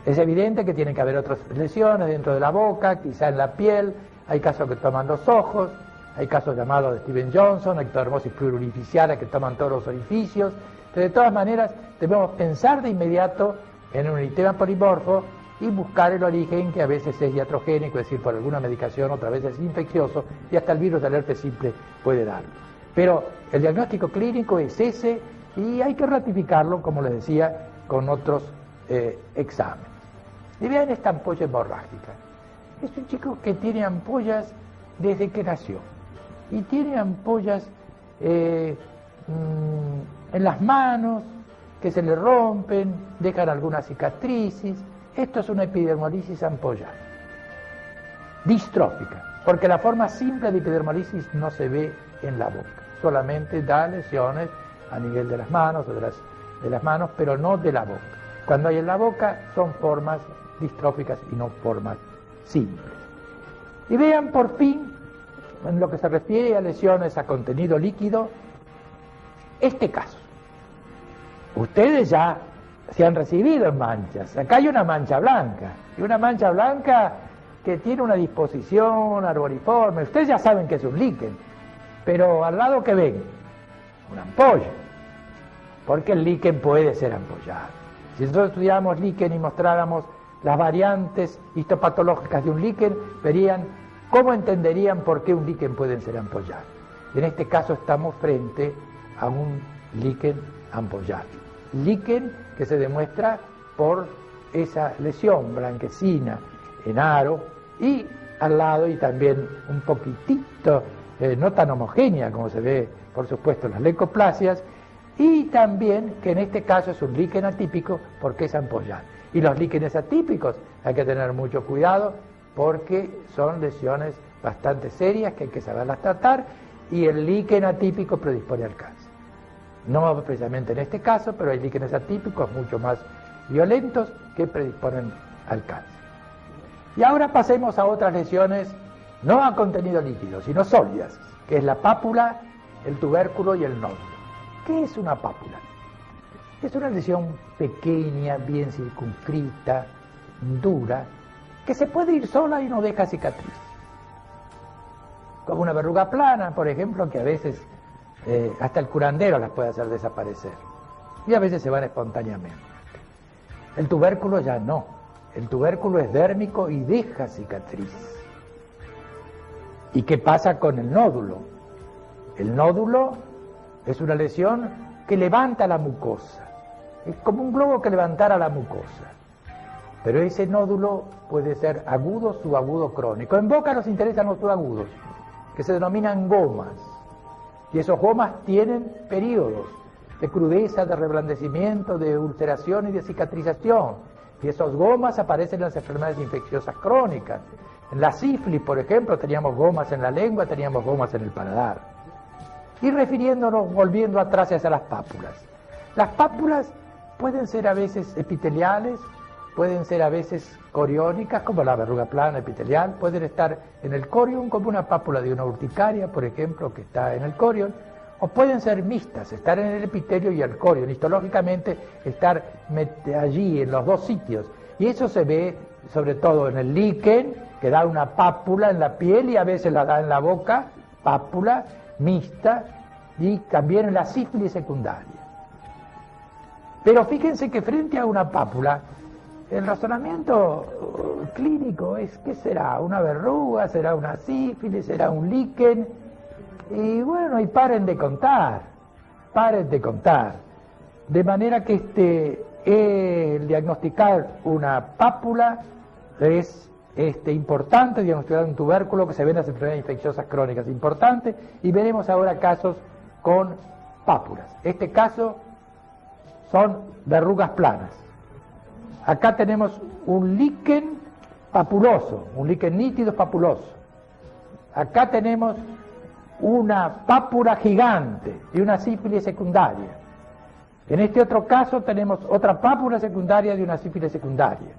Es evidente que tiene que haber otras lesiones dentro de la boca, quizá en la piel, hay casos que toman los ojos, hay casos llamados de Steven Johnson, ectodermosis pluriorificiaria que toman todos los orificios, pero de todas maneras debemos pensar de inmediato en un eritema polimorfo y buscar el origen, que a veces es iatrogénico, es decir, por alguna medicación, otras veces es infeccioso, y hasta el virus del herpes simple puede darlo. Pero el diagnóstico clínico es ese, y hay que ratificarlo, como les decía, con otros exámenes. Y vean esta ampolla hemorrágica. Es un chico que tiene ampollas desde que nació, y tiene ampollas en las manos, que se le rompen, dejan algunas cicatrices. Esto es una epidermolisis ampollar, distrófica, porque la forma simple de epidermolisis no se ve en la boca, solamente da lesiones a nivel de las manos o de las manos, pero no de la boca. Cuando hay en la boca son formas distróficas y no formas simples. Y vean por fin, en lo que se refiere a lesiones a contenido líquido, este caso. Ustedes ya se han recibido en manchas. Acá hay una mancha blanca, y una mancha blanca que tiene una disposición arboriforme. Ustedes ya saben que es un líquen, pero al lado que ven, una ampolla, porque el líquen puede ser ampollado. Si nosotros estudiáramos líquen y mostráramos las variantes histopatológicas de un líquen, verían cómo entenderían por qué un líquen puede ser ampollado. En este caso estamos frente a un líquen ampollado. Líquen que se demuestra por esa lesión blanquecina en aro, y al lado, y también un poquitito, no tan homogénea como se ve por supuesto en las leucoplasias, y también que en este caso es un líquen atípico porque es ampollado. Y los líquenes atípicos hay que tener mucho cuidado porque son lesiones bastante serias que hay que saberlas tratar, y el líquen atípico predispone al cáncer. No precisamente en este caso, pero hay líquenes atípicos mucho más violentos que predisponen al cáncer. Y ahora pasemos a otras lesiones no a contenido líquido, sino sólidas, que es la pápula, el tubérculo y el nódulo. ¿Qué es una pápula? Es una lesión pequeña, bien circunscrita, dura, que se puede ir sola y no deja cicatriz. Como una verruga plana, por ejemplo, que a veces hasta el curandero las puede hacer desaparecer, y a veces se van espontáneamente. El tubérculo ya no. El tubérculo es dérmico y deja cicatriz. ¿Y qué pasa con el nódulo? El nódulo es una lesión que levanta la mucosa. Es como un globo que levantara la mucosa. Pero ese nódulo puede ser agudo, subagudo, crónico. En boca nos interesan los subagudos, que se denominan gomas. Y esos gomas tienen periodos de crudeza, de reblandecimiento, de ulceración y de cicatrización. Y esos gomas aparecen en las enfermedades infecciosas crónicas. En la sífilis, por ejemplo, teníamos gomas en la lengua, teníamos gomas en el paladar. Y refiriéndonos, volviendo atrás hacia las pápulas. Las pápulas pueden ser a veces epiteliales, pueden ser a veces coriónicas, como la verruga plana epitelial, pueden estar en el corión, como una pápula de una urticaria, por ejemplo, que está en el corión, o pueden ser mixtas, estar en el epitelio y el corión, histológicamente estar allí en los dos sitios. Y eso se ve sobre todo en el líquen, que da una pápula en la piel y a veces la da en la boca, pápula mixta, y también en la sífilis secundaria. Pero fíjense que frente a una pápula, el razonamiento clínico es, ¿qué será? ¿Una verruga? ¿Será una sífilis? ¿Será un líquen? Y bueno, y paren de contar. De manera que el diagnosticar una pápula es importante, diagnosticar un tubérculo que se ve en las enfermedades infecciosas crónicas, importante, y veremos ahora casos con pápulas. Este caso son verrugas planas. Acá tenemos un líquen papuloso, un líquen nítido papuloso. Acá tenemos una pápula gigante y una sífilis secundaria. En este otro caso tenemos otra pápula secundaria de una sífilis secundaria.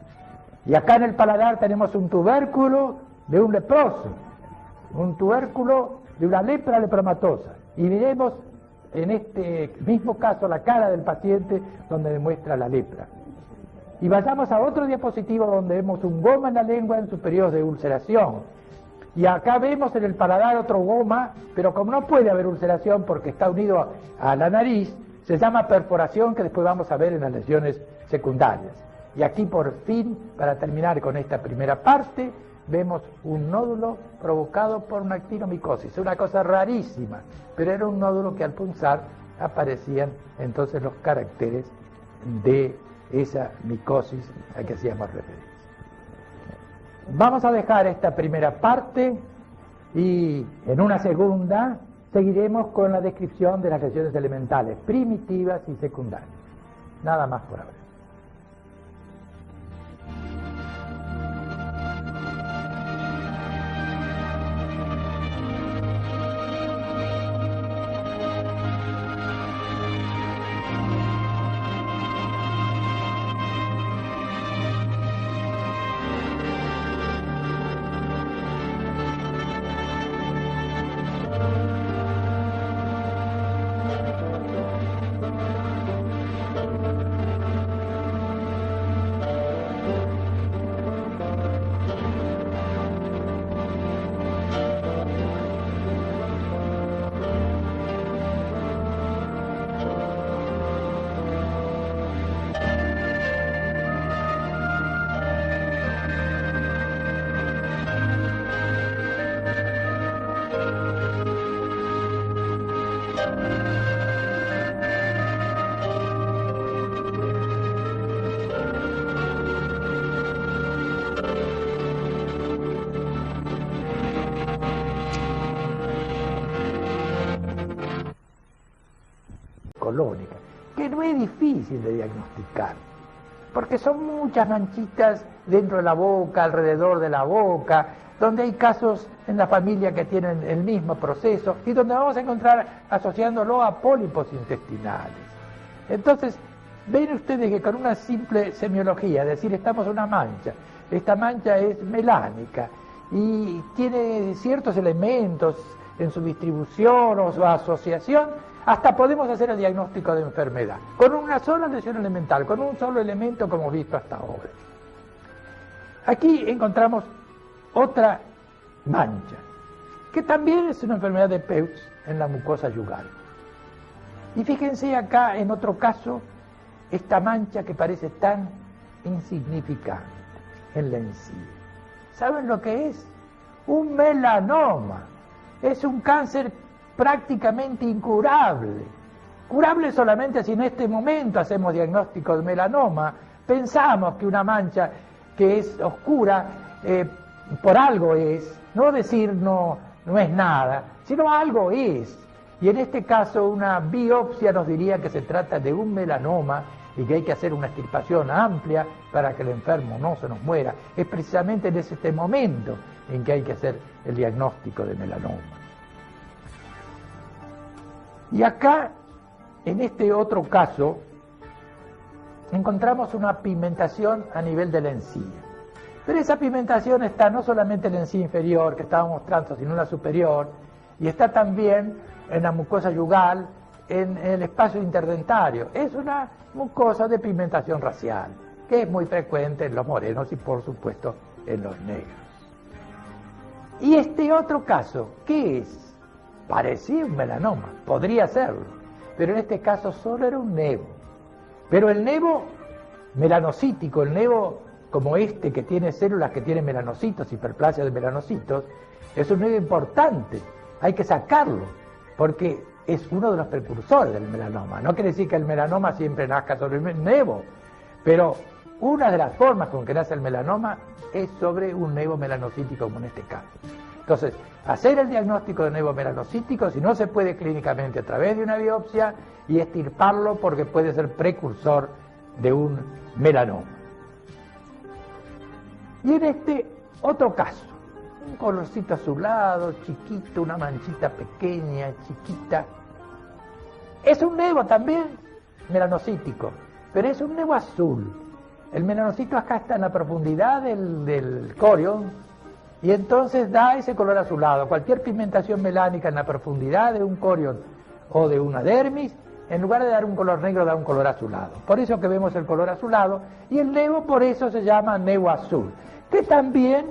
Y acá en el paladar tenemos un tubérculo de un leproso, un tubérculo de una lepra lepromatosa. Y veremos en este mismo caso la cara del paciente donde demuestra la lepra. Y vayamos a otro diapositivo donde vemos un goma en la lengua en sus periodos de ulceración. Y acá vemos en el paladar otro goma, pero como no puede haber ulceración porque está unido a la nariz, se llama perforación, que después vamos a ver en las lesiones secundarias. Y aquí por fin, para terminar con esta primera parte, vemos un nódulo provocado por una actinomicosis, una cosa rarísima, pero era un nódulo que al punzar aparecían entonces los caracteres de esa micosis a que hacíamos referencia. Vamos a dejar esta primera parte y en una segunda seguiremos con la descripción de las lesiones elementales, primitivas y secundarias. Nada más por ahora. Colónica, que no es difícil de diagnosticar, porque son muchas manchitas dentro de la boca, alrededor de la boca, donde hay casos en la familia que tienen el mismo proceso y donde vamos a encontrar asociándolo a pólipos intestinales. Entonces, ven ustedes que con una simple semiología, es decir, estamos en una mancha, esta mancha es melánica y tiene ciertos elementos en su distribución o su asociación, hasta podemos hacer el diagnóstico de enfermedad, con una sola lesión elemental, con un solo elemento como hemos visto hasta ahora. Aquí encontramos otra mancha, que también es una enfermedad de Peutz en la mucosa yugal. Y fíjense acá en otro caso, esta mancha que parece tan insignificante en la encía. ¿Saben lo que es? Un melanoma. Es un cáncer prácticamente incurable. Curable solamente si en este momento hacemos diagnóstico de melanoma, pensamos que una mancha que es oscura, por algo es, no decir no es nada, sino algo es. Y en este caso una biopsia nos diría que se trata de un melanoma y que hay que hacer una extirpación amplia para que el enfermo no se nos muera. Es precisamente en este momento en que hay que hacer el diagnóstico de melanoma. Y acá, en este otro caso, encontramos una pigmentación a nivel de la encía. Pero esa pigmentación está no solamente en la encía inferior, que estábamos mostrando, sino en la superior, y está también en la mucosa yugal, en el espacio interdentario. Es una mucosa de pigmentación racial, que es muy frecuente en los morenos y por supuesto en los negros. Y este otro caso, ¿qué es? Parecía un melanoma, podría serlo, pero en este caso solo era un nevo. Pero el nevo melanocítico, el nevo como este que tiene células que tienen melanocitos, hiperplasia de melanocitos, es un nevo importante, hay que sacarlo, porque es uno de los precursores del melanoma. No quiere decir que el melanoma siempre nazca sobre el nevo, pero una de las formas con que nace el melanoma es sobre un nevo melanocítico, como en este caso. Entonces, hacer el diagnóstico de nevo melanocítico, si no se puede clínicamente a través de una biopsia, y extirparlo porque puede ser precursor de un melanoma. Y en este otro caso, un colorcito azulado, chiquito, una manchita pequeña, chiquita. Es un nevo también melanocítico, pero es un nevo azul. El melanocito acá está en la profundidad del corion y entonces da ese color azulado. Cualquier pigmentación melánica en la profundidad de un corion o de una dermis, en lugar de dar un color negro, da un color azulado. Por eso que vemos el color azulado, y el nevo por eso se llama nevo azul, que también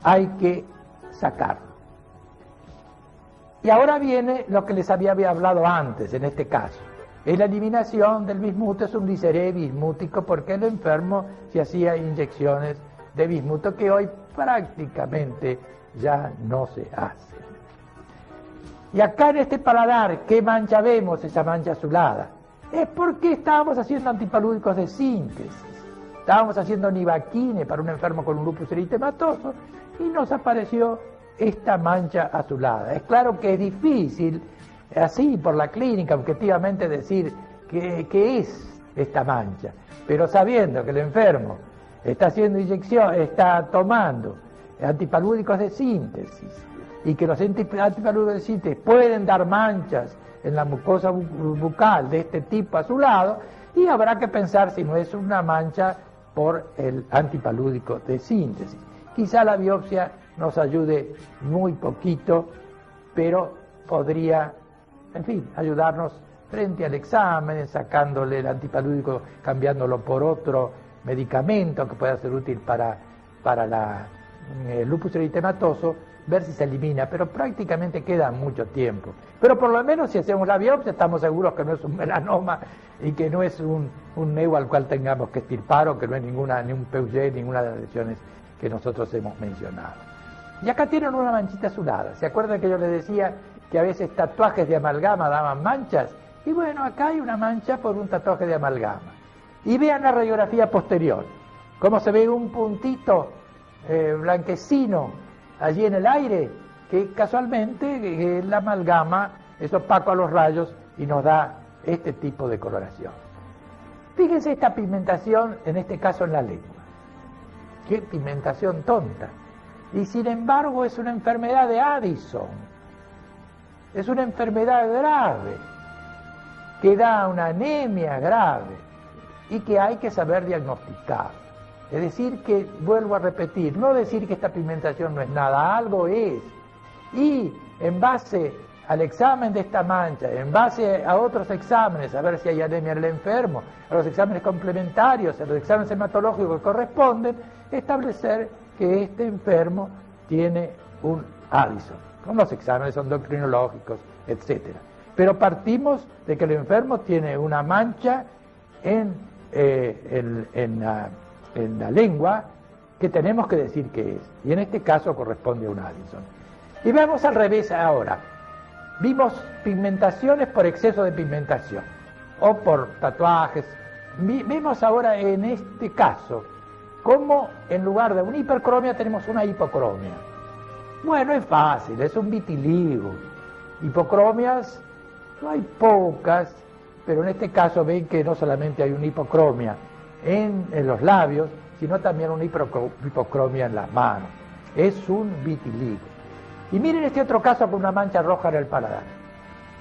hay que sacarlo. Y ahora viene lo que les había hablado antes, en este caso. Es la eliminación del bismuto, es un gliceré bismútico, porque el enfermo se hacía inyecciones de bismuto que hoy prácticamente ya no se hace. Y acá en este paladar, ¿qué mancha vemos? Esa mancha azulada. Es porque estábamos haciendo antipalúdicos de síntesis. Estábamos haciendo nivaquine para un enfermo con un lupus eritematoso y nos apareció esta mancha azulada. Es claro que es difícil, así por la clínica, objetivamente decir qué es esta mancha, pero sabiendo que el enfermo está haciendo inyección, está tomando antipalúdicos de síntesis, y que los antipalúdicos de síntesis pueden dar manchas en la mucosa bucal de este tipo azulado, y habrá que pensar si no es una mancha por el antipalúdico de síntesis. Quizá la biopsia nos ayude muy poquito, pero podría, en fin, ayudarnos frente al examen, sacándole el antipalúdico, cambiándolo por otro medicamento que pueda ser útil para el lupus eritematoso, ver si se elimina, pero prácticamente queda mucho tiempo. Pero por lo menos si hacemos la biopsia estamos seguros que no es un melanoma y que no es un nevo al cual tengamos que extirpar, o que no es ni un PUG, ninguna de las lesiones que nosotros hemos mencionado. Y acá tienen una manchita azulada. ¿Se acuerdan que yo les decía que a veces tatuajes de amalgama daban manchas? Y bueno, acá hay una mancha por un tatuaje de amalgama. Y vean la radiografía posterior, cómo se ve un puntito blanquecino allí en el aire, que casualmente la amalgama es opaco a los rayos y nos da este tipo de coloración. Fíjense esta pigmentación, en este caso en la lengua. Qué pigmentación tonta. Y sin embargo es una enfermedad de Addison. Es una enfermedad grave, que da una anemia grave y que hay que saber diagnosticar. Es decir que, vuelvo a repetir, no decir que esta pigmentación no es nada, algo es. Y en base al examen de esta mancha, en base a otros exámenes, a ver si hay anemia en el enfermo, a los exámenes complementarios, a los exámenes hematológicos que corresponden, establecer que este enfermo tiene un Addison, con los exámenes endocrinológicos, etc. Pero partimos de que el enfermo tiene una mancha en la lengua que tenemos que decir que es, y en este caso corresponde a un Addison. Y vemos al revés ahora. Vimos pigmentaciones por exceso de pigmentación o por tatuajes. Vemos ahora en este caso cómo en lugar de una hipercromia tenemos una hipocromia. Bueno, es fácil, es un vitiligo. Hipocromias, no hay pocas, pero en este caso ven que no solamente hay una hipocromia en los labios, sino también una hipocromia en las manos. Es un vitiligo. Y miren este otro caso con una mancha roja en el paladar.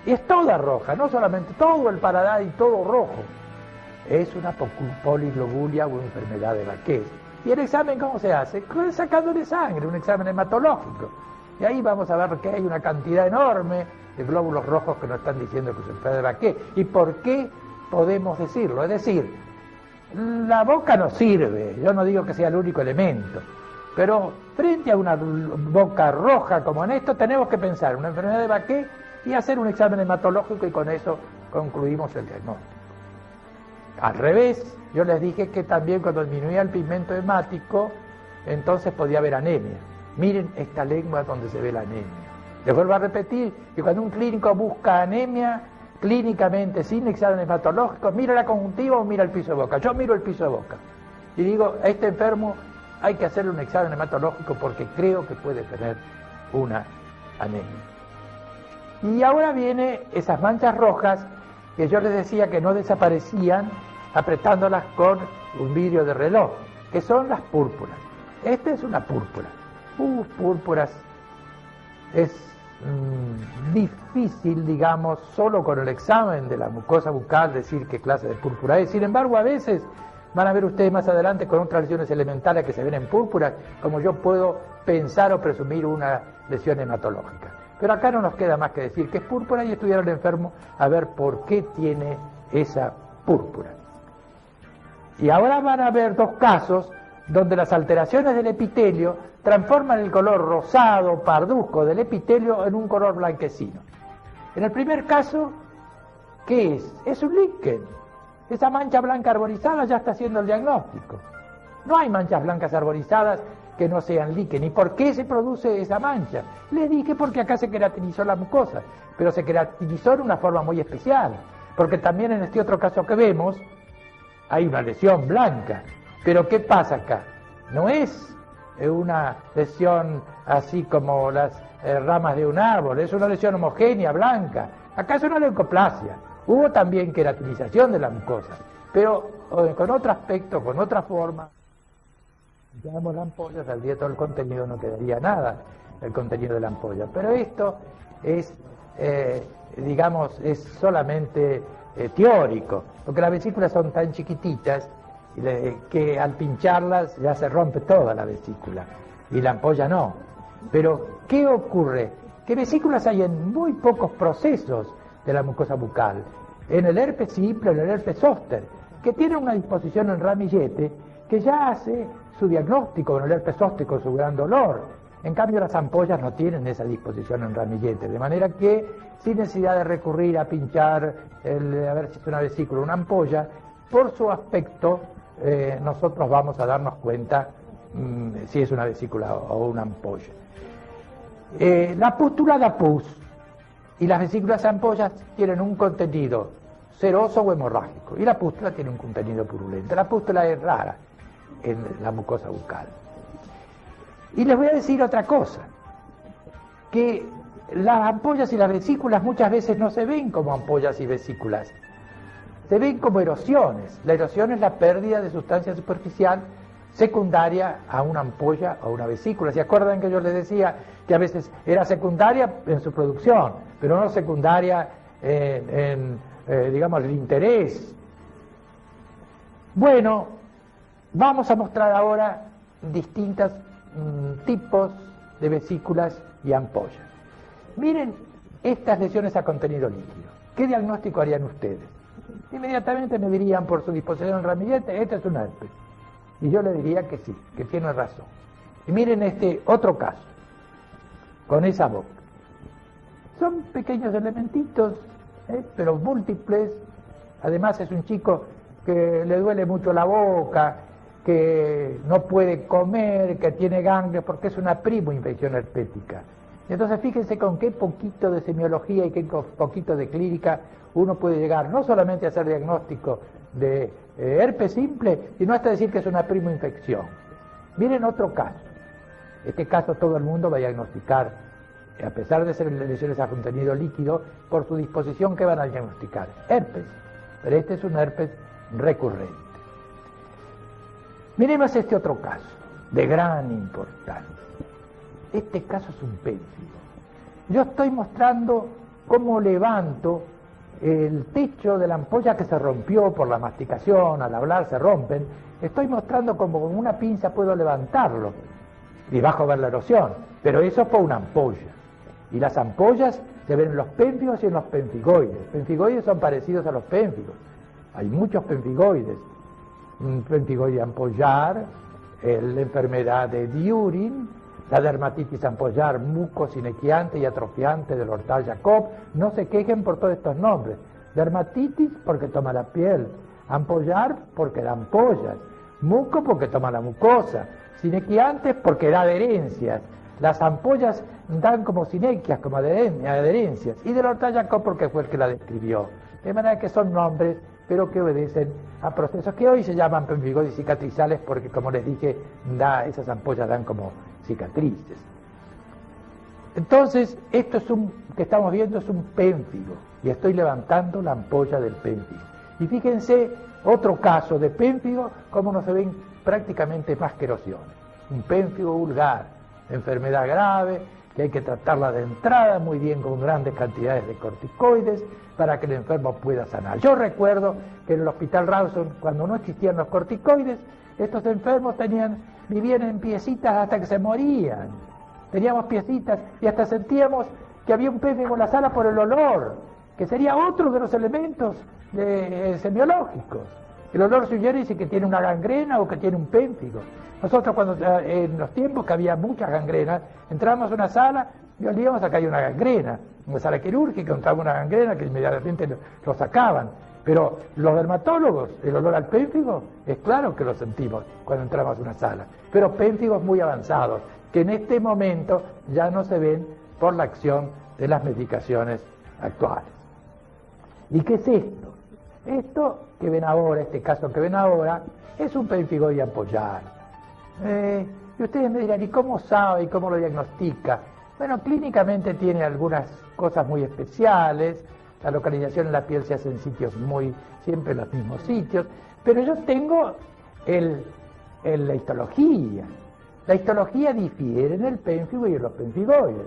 Es toda roja, no solamente todo el paladar y todo rojo. Es una poliglobulia o una enfermedad de Baquet. ¿Y el examen cómo se hace? Sacándole sangre, un examen hematológico. Y ahí vamos a ver que hay una cantidad enorme de glóbulos rojos que nos están diciendo que es enfermedad de Baquet. ¿Y por qué podemos decirlo? Es decir, la boca no sirve, yo no digo que sea el único elemento, pero frente a una boca roja como en esto tenemos que pensar una enfermedad de Baquet y hacer un examen hematológico y con eso concluimos el diagnóstico. Al revés, yo les dije que también cuando disminuía el pigmento hemático, entonces podía haber anemia. Miren esta lengua donde se ve la anemia. Les vuelvo a repetir que cuando un clínico busca anemia, clínicamente, sin examen hematológico, mira la conjuntiva o mira el piso de boca. Yo miro el piso de boca y digo, a este enfermo hay que hacerle un examen hematológico porque creo que puede tener una anemia. Y ahora viene esas manchas rojas que yo les decía que no desaparecían apretándolas con un vidrio de reloj, que son las púrpuras. Esta es una púrpura. Púrpuras es difícil, digamos, solo con el examen de la mucosa bucal decir qué clase de púrpura es. Sin embargo, a veces van a ver ustedes más adelante con otras lesiones elementales que se ven en púrpura, como yo puedo pensar o presumir una lesión hematológica. Pero acá no nos queda más que decir que es púrpura y estudiar al enfermo a ver por qué tiene esa púrpura. Y ahora van a ver dos casos donde las alteraciones del epitelio transforman el color rosado, parduzco del epitelio en un color blanquecino. En el primer caso, ¿qué es? Es un líquen. Esa mancha blanca arborizada ya está haciendo el diagnóstico. No hay manchas blancas arborizadas que no sean líquen. ¿Y por qué se produce esa mancha? Les dije porque acá se queratinizó la mucosa, pero se queratinizó en una forma muy especial, porque también en este otro caso que vemos hay una lesión blanca. Pero ¿qué pasa acá? No es una lesión así como las ramas de un árbol, es una lesión homogénea, blanca. Acá es una leucoplasia. Hubo también queratinización de la mucosa, pero con otro aspecto, con otra forma. Si damos la ampolla, saldría todo el contenido, no quedaría nada el contenido de la ampolla. Pero esto es, digamos, es solamente teórico, porque las vesículas son tan chiquititas que al pincharlas ya se rompe toda la vesícula y la ampolla no. Pero ¿qué ocurre? Que vesículas hay en muy pocos procesos de la mucosa bucal, en el herpes simple, en el herpes zóster, que tiene una disposición en ramillete que ya hace su diagnóstico en el herpes zóster con su gran dolor. En cambio las ampollas no tienen esa disposición en ramillete, de manera que sin necesidad de recurrir a pinchar, a ver si es una vesícula o una ampolla, por su aspecto nosotros vamos a darnos cuenta si es una vesícula o una ampolla. La pústula da pus y las vesículas ampollas tienen un contenido seroso o hemorrágico y la pústula tiene un contenido purulento. La pústula es rara en la mucosa bucal. Y les voy a decir otra cosa, que las ampollas y las vesículas muchas veces no se ven como ampollas y vesículas, se ven como erosiones. La erosión es la pérdida de sustancia superficial secundaria a una ampolla o una vesícula. ¿Se acuerdan que yo les decía que a veces era secundaria en su producción, pero no secundaria digamos, el interés? Bueno, vamos a mostrar ahora distintos tipos de vesículas y ampollas. Miren estas lesiones a contenido líquido. ¿Qué diagnóstico harían ustedes? Inmediatamente me dirían por su disposición en ramillete, este es un herpes. Y yo le diría que sí, que tiene razón. Y miren este otro caso, con esa boca. Son pequeños elementitos, pero múltiples. Además es un chico que le duele mucho la boca, que no puede comer, que tiene ganglios, porque es una primo-infección herpética. Entonces fíjense con qué poquito de semiología y qué poquito de clínica uno puede llegar, no solamente a hacer diagnóstico de herpes simple, sino hasta decir que es una primo-infección. Miren otro caso. Este caso todo el mundo va a diagnosticar a pesar de ser lesiones a contenido líquido, por su disposición que van a diagnosticar herpes, pero este es un herpes recurrente. Miremos este otro caso, de gran importancia. Este caso es un pénfigo. Yo estoy mostrando cómo levanto el techo de la ampolla que se rompió por la masticación, al hablar se rompen. Estoy mostrando cómo con una pinza puedo levantarlo y bajo ver la erosión, pero eso es por una ampolla. Y las ampollas se ven en los pénfigos y en los penfigoides. Los penfigoides son parecidos a los pénfigos. Hay muchos penfigoides. Un penfigoide ampollar, la enfermedad de Durin, la dermatitis ampollar mucosinequiante y atrofiante del Hortal-Jacob. No se quejen por todos estos nombres. Dermatitis porque toma la piel, ampollar porque da ampollas, muco porque toma la mucosa, sinequiantes porque da adherencias. Las ampollas dan como sinequias, como adherencias, y del Hortal-Jacob porque fue el que la describió. De manera que son nombres, pero que obedecen a procesos que hoy se llaman penfigoides cicatrizales porque, como les dije, esas ampollas dan como cicatrices. Entonces, esto es que estamos viendo es un pénfigo, y estoy levantando la ampolla del pénfigo. Y fíjense, otro caso de pénfigo, como no se ven prácticamente más que erosiones. Un pénfigo vulgar, enfermedad grave, que hay que tratarla de entrada muy bien con grandes cantidades de corticoides para que el enfermo pueda sanar. Yo recuerdo que en el Hospital Rawson, cuando no existían los corticoides, estos enfermos vivían en piecitas hasta que se morían. Teníamos piecitas y hasta sentíamos que había un pénfigo en la sala por el olor, que sería otro de los elementos semiológicos. El olor sugiere dice que tiene una gangrena o que tiene un pénfigo. Nosotros en los tiempos que había muchas gangrenas, entrábamos a una sala y olíamos a que hay una gangrena. En una sala quirúrgica encontraba una gangrena que inmediatamente lo sacaban. Pero los dermatólogos, el olor al pénfigo, es claro que lo sentimos cuando entramos a una sala. Pero pénfigos muy avanzados, que en este momento ya no se ven por la acción de las medicaciones actuales. ¿Y qué es esto? Esto que ven ahora, este caso que ven ahora, es un penfigoide ampollar. Y ustedes me dirán, ¿y cómo sabe y cómo lo diagnostica? Bueno, clínicamente tiene algunas cosas muy especiales. La localización en la piel se hace en siempre en los mismos sitios, pero yo tengo la histología. La histología difiere en el pénfigo y en los penfigoides.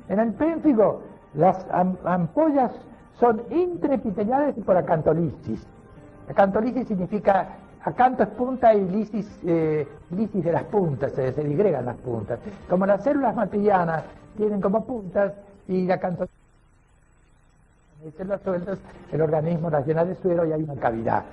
En el pénfigo, las ampollas son intraepiteliales y por acantolisis. Acantolisis significa, acanto es punta y lisis de las puntas, se disgregan las puntas. Como las células matrillanas tienen como puntas y la acantolisis, células sueltas, el organismo las llena de suero y hay una cavidad.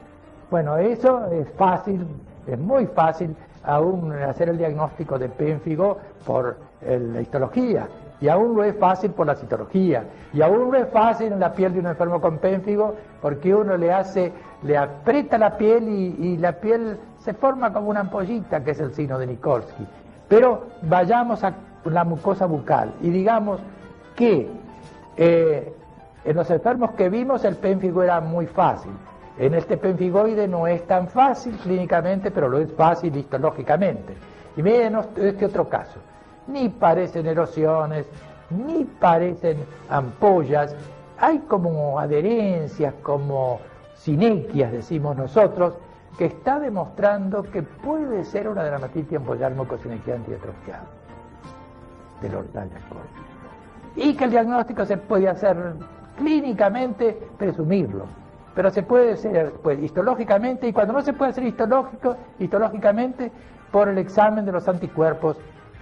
Bueno, eso es fácil, es muy fácil aún hacer el diagnóstico de pénfigo por la histología, y aún lo es fácil por la citología, y aún lo es fácil en la piel de un enfermo con pénfigo porque uno le aprieta la piel y la piel se forma como una ampollita, que es el signo de Nikolsky. Pero vayamos a la mucosa bucal y digamos que en los enfermos que vimos el pénfigo era muy fácil. En este penfigoide no es tan fácil clínicamente, pero lo es fácil histológicamente. Y miren este otro caso. Ni parecen erosiones, ni parecen ampollas. Hay como adherencias, como sinequias, decimos nosotros, que está demostrando que puede ser una dermatitis ampollar mucosinequiante y atrofiada del Hortal-Jacob. Y que el diagnóstico se puede hacer clínicamente, presumirlo. Pero se puede hacer histológicamente, y cuando no se puede hacer histológicamente, por el examen de los anticuerpos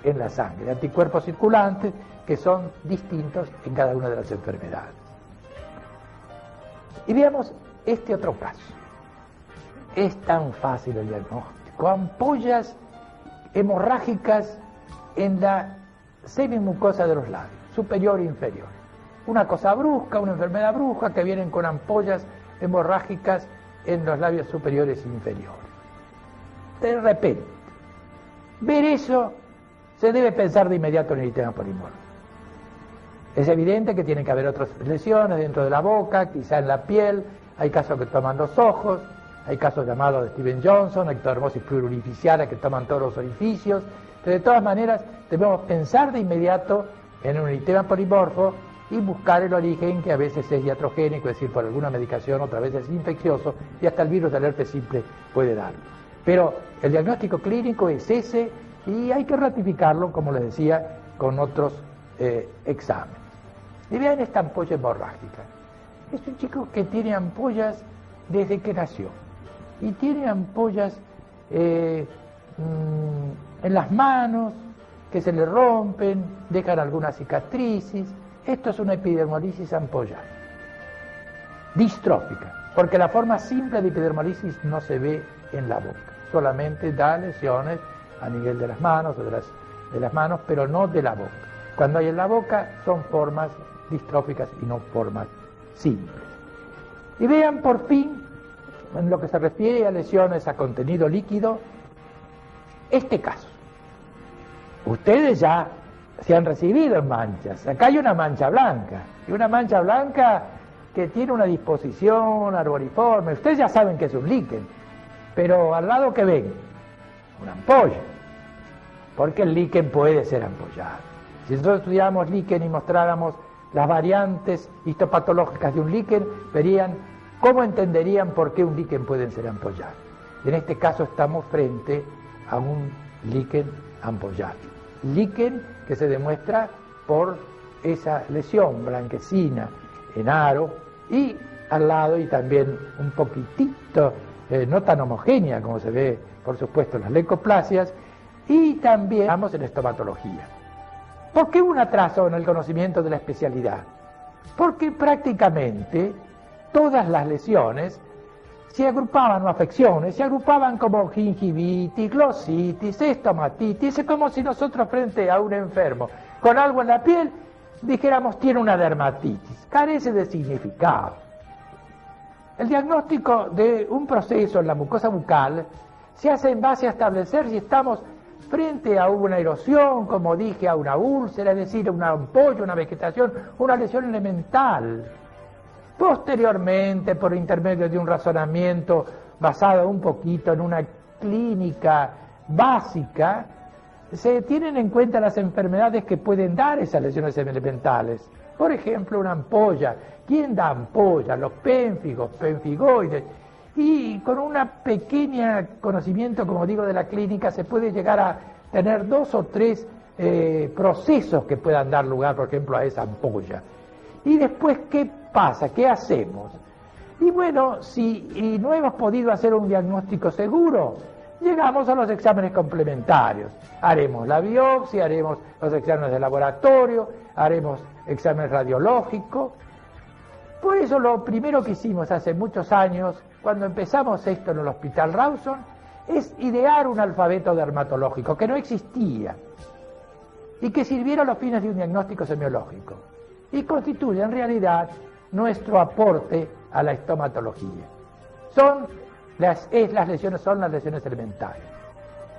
en la sangre, anticuerpos circulantes que son distintos en cada una de las enfermedades. Y veamos este otro caso. Es tan fácil el diagnóstico. Ampollas hemorrágicas en la semimucosa de los labios, superior e inferior. Una cosa brusca, una enfermedad brusca que vienen con ampollas hemorrágicas en los labios superiores e inferiores. De repente, ver eso, se debe pensar de inmediato en el eritema polimorfo. Es evidente que tiene que haber otras lesiones dentro de la boca, quizá en la piel, hay casos que toman los ojos, hay casos llamados de Steven Johnson, ectodermosis pluriorificiaria que toman todos los orificios, pero de todas maneras debemos pensar de inmediato en un eritema polimorfo y buscar el origen, que a veces es iatrogénico, es decir, por alguna medicación, otras veces es infeccioso, y hasta el virus del herpes simple puede darlo. Pero el diagnóstico clínico es ese, y hay que ratificarlo, como les decía, con otros exámenes. Y vean esta ampolla hemorrágica. Es un chico que tiene ampollas desde que nació, y tiene ampollas en las manos, que se le rompen, dejan algunas cicatrices. Esto es una epidermolisis ampollar, distrófica, porque la forma simple de epidermolisis no se ve en la boca, solamente da lesiones a nivel de las manos o de las manos, pero no de la boca. Cuando hay en la boca son formas distróficas y no formas simples. Y vean por fin, en lo que se refiere a lesiones a contenido líquido, este caso. Ustedes ya se han recibido manchas. Acá hay una mancha blanca, y una mancha blanca que tiene una disposición arboriforme. Ustedes ya saben que es un líquen, pero al lado que ven, una ampolla, porque el líquen puede ser ampollado. Si nosotros estudiáramos líquen y mostráramos las variantes histopatológicas de un líquen, verían cómo entenderían por qué un líquen puede ser ampollado. En este caso estamos frente a un líquen ampollado. Líquen que se demuestra por esa lesión blanquecina en aro, y al lado, y también un poquitito, no tan homogénea como se ve, por supuesto, en las leucoplasias, y también vamos en estomatología. ¿Por qué un atraso en el conocimiento de la especialidad? Porque prácticamente todas las lesiones se agrupaban, o afecciones, se agrupaban como gingivitis, glositis, estomatitis. Es como si nosotros frente a un enfermo con algo en la piel dijéramos tiene una dermatitis. Carece de significado. El diagnóstico de un proceso en la mucosa bucal se hace en base a establecer si estamos frente a una erosión, como dije, a una úlcera, es decir, a una ampolla, una vegetación, una lesión elemental. Posteriormente, por intermedio de un razonamiento basado un poquito en una clínica básica, se tienen en cuenta las enfermedades que pueden dar esas lesiones elementales. Por ejemplo, una ampolla. ¿Quién da ampolla? Los pénfigos, penfigoides. Y con una pequeña conocimiento, como digo, de la clínica, se puede llegar a tener 2 o 3 procesos que puedan dar lugar, por ejemplo, a esa ampolla. Y después, ¿qué pasa? ¿Qué hacemos? Y bueno, si no hemos podido hacer un diagnóstico seguro, llegamos a los exámenes complementarios. Haremos la biopsia, haremos los exámenes de laboratorio, haremos exámenes radiológicos. Por eso lo primero que hicimos hace muchos años, cuando empezamos esto en el Hospital Rawson, es idear un alfabeto dermatológico que no existía y que sirviera a los fines de un diagnóstico semiológico, y constituye en realidad nuestro aporte a la estomatología. Las lesiones son las lesiones elementales,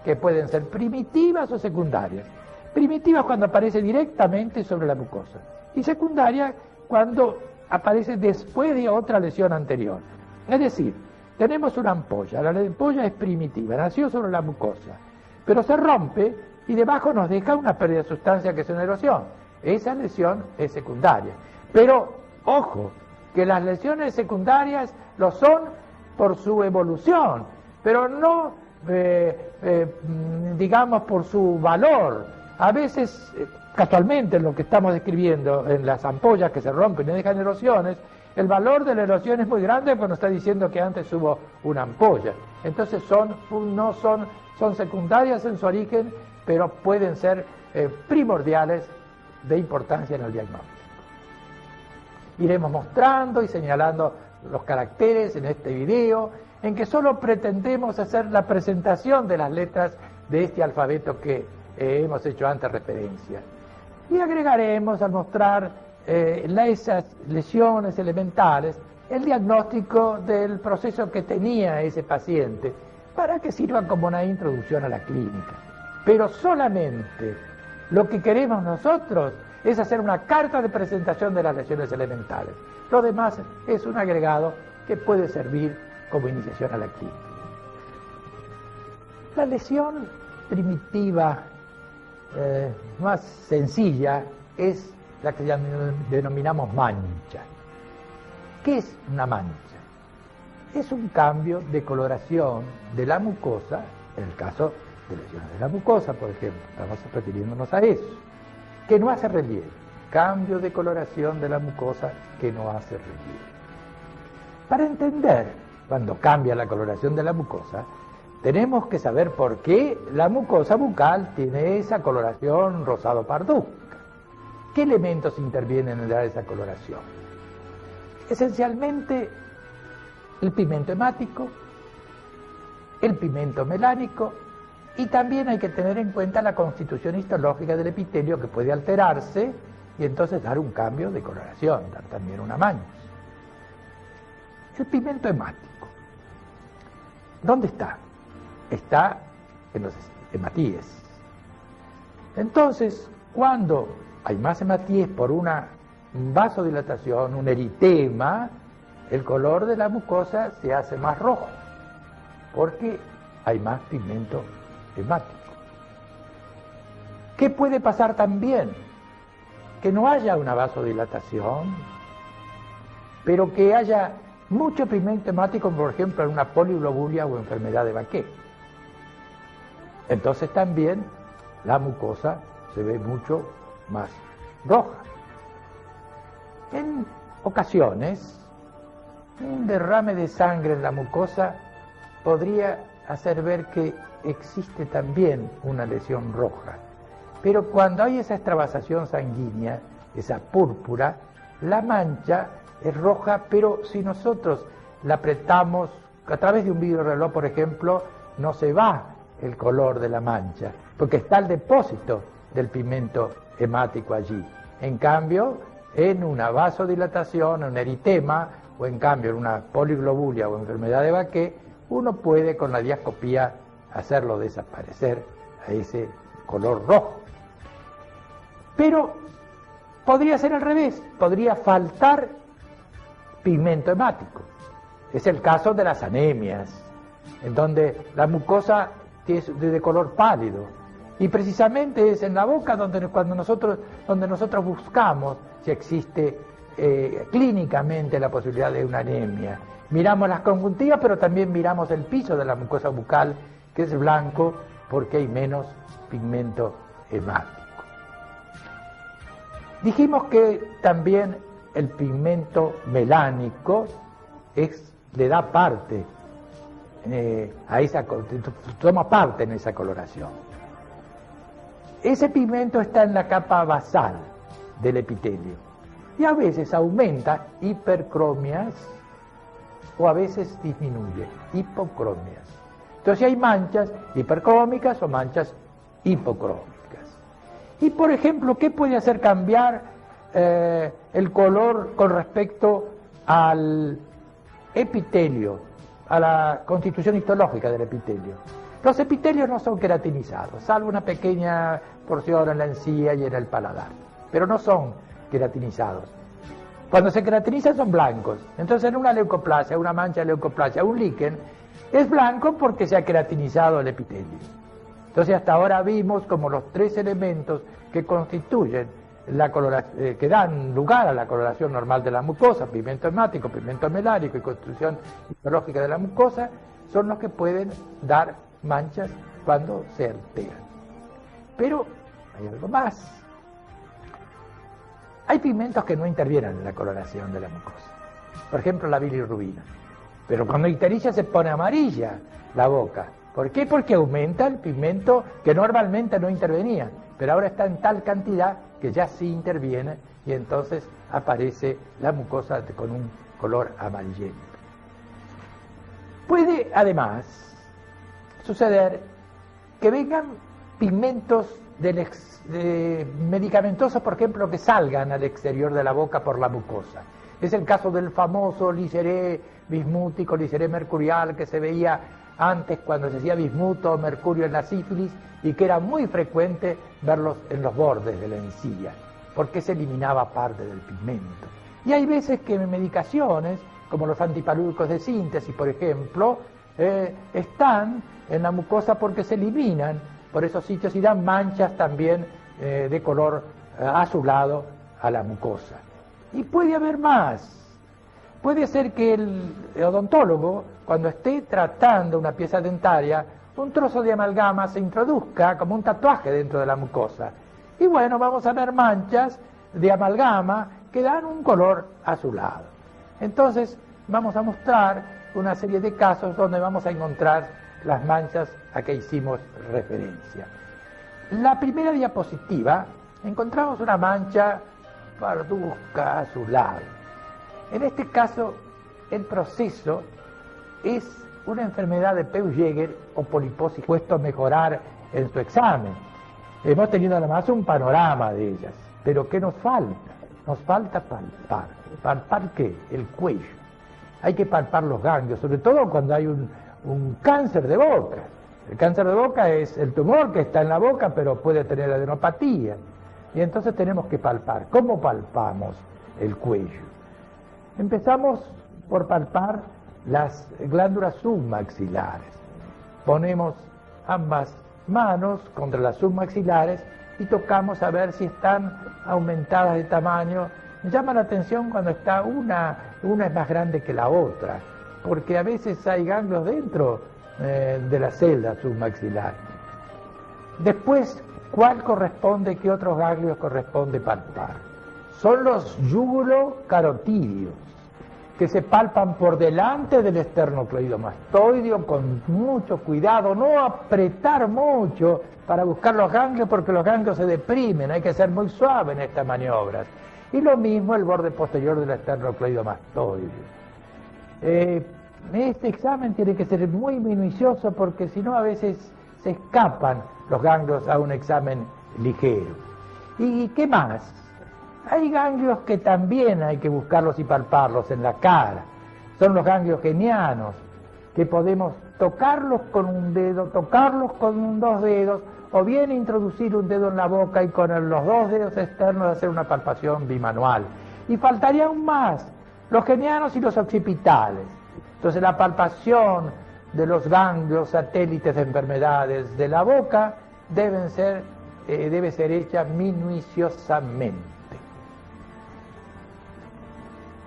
que pueden ser primitivas o secundarias. Primitivas cuando aparece directamente sobre la mucosa, y secundaria cuando aparece después de otra lesión anterior. Es decir, tenemos una ampolla, la ampolla es primitiva, nació sobre la mucosa, pero se rompe y debajo nos deja una pérdida de sustancia que es una erosión. Esa lesión es secundaria. Pero, ojo, que las lesiones secundarias lo son por su evolución, pero no, digamos, por su valor. A veces, casualmente, en lo que estamos describiendo, en las ampollas que se rompen y dejan erosiones, el valor de la erosión es muy grande cuando está diciendo que antes hubo una ampolla. Entonces son secundarias en su origen, pero pueden ser primordiales de importancia en el diagnóstico. Iremos mostrando y señalando los caracteres en este video, en que solo pretendemos hacer la presentación de las letras de este alfabeto que hemos hecho antes referencia. Y agregaremos, al mostrar esas lesiones elementales, el diagnóstico del proceso que tenía ese paciente, para que sirva como una introducción a la clínica. Pero solamente lo que queremos nosotros es hacer una carta de presentación de las lesiones elementales. Lo demás es un agregado que puede servir como iniciación a la clínica. La lesión primitiva más sencilla es la que denominamos mancha. ¿Qué es una mancha? Es un cambio de coloración de la mucosa, en el caso de lesiones de la mucosa, por ejemplo, estamos refiriéndonos a eso, que no hace relieve. Cambio de coloración de la mucosa que no hace relieve. Para entender cuando cambia la coloración de la mucosa, tenemos que saber por qué la mucosa bucal tiene esa coloración rosado parduzca. ¿Qué elementos intervienen en dar esa coloración? Esencialmente el pigmento hemático, el pigmento melánico, y también hay que tener en cuenta la constitución histológica del epitelio, que puede alterarse y entonces dar un cambio de coloración, dar también una mancha. El pigmento hemático, ¿dónde está? Está en los hematíes. Entonces, cuando hay más hematíes por una vasodilatación, un eritema, el color de la mucosa se hace más rojo, porque hay más pigmento hemático. ¿Qué puede pasar también? Que no haya una vasodilatación, pero que haya mucho pigmento hemático, por ejemplo, en una poliglobulia o enfermedad de Baquet. Entonces también la mucosa se ve mucho más roja. En ocasiones, un derrame de sangre en la mucosa podría hacer ver que existe también una lesión roja. Pero cuando hay esa extravasación sanguínea, esa púrpura, la mancha es roja, pero si nosotros la apretamos a través de un vidriorreloj, por ejemplo, no se va el color de la mancha, porque está el depósito del pigmento hemático allí. En cambio, en una vasodilatación, un eritema, o en cambio en una poliglobulia o enfermedad de Baquet, uno puede con la diascopía hacerlo desaparecer a ese color rojo. Pero podría ser al revés, podría faltar pigmento hemático. Es el caso de las anemias, en donde la mucosa es de color pálido. Y precisamente es en la boca donde nosotros buscamos si existe clínicamente la posibilidad de una anemia. Miramos las conjuntivas, pero también miramos el piso de la mucosa bucal, que es blanco porque hay menos pigmento hemático. Dijimos que también el pigmento melánico le da parte toma parte en esa coloración. Ese pigmento está en la capa basal del epitelio y a veces aumenta hipercromias o a veces disminuye hipocromias. Entonces hay manchas hipercrómicas o manchas hipocrómicas. Y por ejemplo, ¿qué puede hacer cambiar el color con respecto al epitelio, a la constitución histológica del epitelio? Los epitelios no son queratinizados, salvo una pequeña porción en la encía y en el paladar, pero no son queratinizados. Cuando se queratinizan son blancos. Entonces en una leucoplasia, una mancha de leucoplasia, un líquen, es blanco porque se ha queratinizado el epitelio. Entonces hasta ahora vimos como los tres elementos que constituyen que dan lugar a la coloración normal de la mucosa, pigmento hemático, pigmento melánico y constitución histológica de la mucosa, son los que pueden dar manchas cuando se alteran. Pero hay algo más. Hay pigmentos que no intervienen en la coloración de la mucosa. Por ejemplo, la bilirrubina. Pero cuando ictericia se pone amarilla la boca. ¿Por qué? Porque aumenta el pigmento que normalmente no intervenía, pero ahora está en tal cantidad que ya sí interviene y entonces aparece la mucosa con un color amarillento. Puede además suceder que vengan pigmentos medicamentosos, por ejemplo, que salgan al exterior de la boca por la mucosa. Es el caso del famoso liseré bismútico, liseré mercurial, que se veía antes cuando se hacía bismuto o mercurio en la sífilis y que era muy frecuente verlos en los bordes de la encía, porque se eliminaba parte del pigmento. Y hay veces que medicaciones, como los antipalúdicos de síntesis, por ejemplo, están en la mucosa porque se eliminan por esos sitios y dan manchas también de color azulado a la mucosa. Y puede haber más. Puede ser que el odontólogo, cuando esté tratando una pieza dentaria, un trozo de amalgama se introduzca como un tatuaje dentro de la mucosa. Y bueno, vamos a ver manchas de amalgama que dan un color azulado. Entonces, vamos a mostrar una serie de casos donde vamos a encontrar las manchas a que hicimos referencia. La primera diapositiva, encontramos una mancha parduzca azulada. En este caso, el proceso es una enfermedad de Peutz-Jeghers o poliposis, puesto a mejorar en su examen. Hemos tenido además un panorama de ellas, pero ¿qué nos falta? Nos falta palpar. ¿Palpar qué? El cuello. Hay que palpar los ganglios, sobre todo cuando hay un cáncer de boca. El cáncer de boca es el tumor que está en la boca, pero puede tener adenopatía. Y entonces tenemos que palpar. ¿Cómo palpamos el cuello? Empezamos por palpar las glándulas submaxilares. Ponemos ambas manos contra las submaxilares y tocamos a ver si están aumentadas de tamaño. Me llama la atención cuando está una es más grande que la otra, porque a veces hay ganglios dentro de la celda submaxilar. Después, ¿cuál corresponde, qué otros ganglios corresponde palpar? Son los yugulocarotídeos, que se palpan por delante del esternocleidomastoideo con mucho cuidado, no apretar mucho para buscar los ganglios, porque los ganglios se deprimen, hay que ser muy suave en estas maniobras. Y lo mismo el borde posterior del esternocleidomastoideo. Este examen tiene que ser muy minucioso, porque si no a veces se escapan los ganglios a un examen ligero. ¿Y qué más? Hay ganglios que también hay que buscarlos y palparlos en la cara. Son los ganglios genianos, que podemos tocarlos con un dedo, tocarlos con dos dedos, o bien introducir un dedo en la boca y con los dos dedos externos hacer una palpación bimanual. Y faltaría aún más, los genianos y los occipitales. Entonces la palpación de los ganglios satélites de enfermedades de la boca debe ser hecha minuciosamente.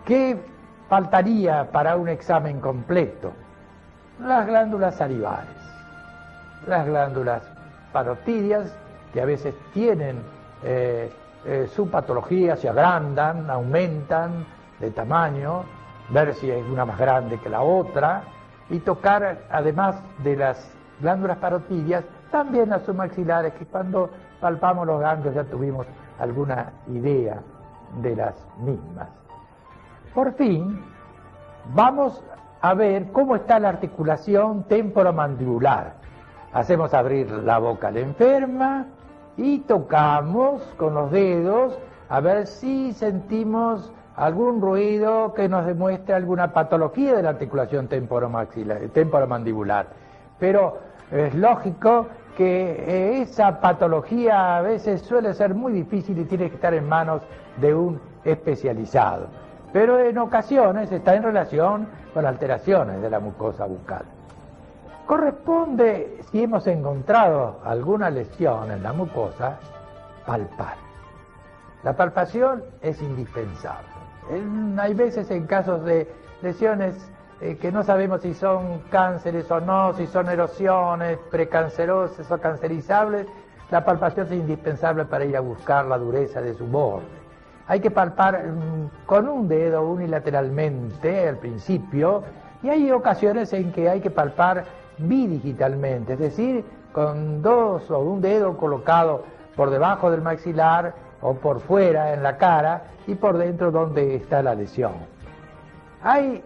¿Qué faltaría para un examen completo? Las glándulas salivares, las glándulas parotídeas, que a veces tienen su patología, se agrandan, aumentan de tamaño, ver si es una más grande que la otra, y tocar, además de las glándulas parotídeas, también las submaxilares, que cuando palpamos los ganglios ya tuvimos alguna idea de las mismas. Por fin, vamos a ver cómo está la articulación temporomandibular. Hacemos abrir la boca a la enferma y tocamos con los dedos a ver si sentimos algún ruido que nos demuestre alguna patología de la articulación temporomandibular. Pero es lógico que esa patología a veces suele ser muy difícil y tiene que estar en manos de un especializado. Pero en ocasiones está en relación con alteraciones de la mucosa bucal. Corresponde, si hemos encontrado alguna lesión en la mucosa, palpar. La palpación es indispensable. Hay veces en casos de lesiones que no sabemos si son cánceres o no, si son erosiones precancerosas o cancerizables, la palpación es indispensable para ir a buscar la dureza de su borde. Hay que palpar con un dedo unilateralmente al principio, y hay ocasiones en que hay que palpar bidigitalmente, es decir, con dos o un dedo colocado por debajo del maxilar o por fuera en la cara y por dentro donde está la lesión. Hay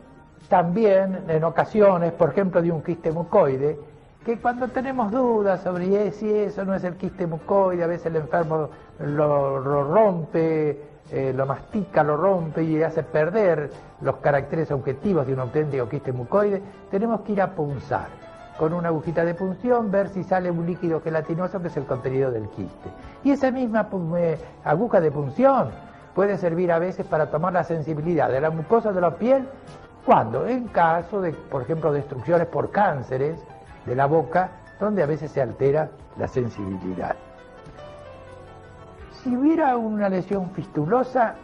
también en ocasiones, por ejemplo, de un quiste mucoide, que cuando tenemos dudas sobre si eso no es el quiste mucoide, a veces el enfermo lo rompe, lo mastica, lo rompe y hace perder los caracteres objetivos de un auténtico quiste mucoide, tenemos que ir a punzar con una agujita de punción, ver si sale un líquido gelatinoso que es el contenido del quiste. Y esa misma aguja de punción puede servir a veces para tomar la sensibilidad de la mucosa de la piel, cuando en caso de, por ejemplo, destrucciones por cánceres de la boca, donde a veces se altera la sensibilidad. Si hubiera una lesión fistulosa,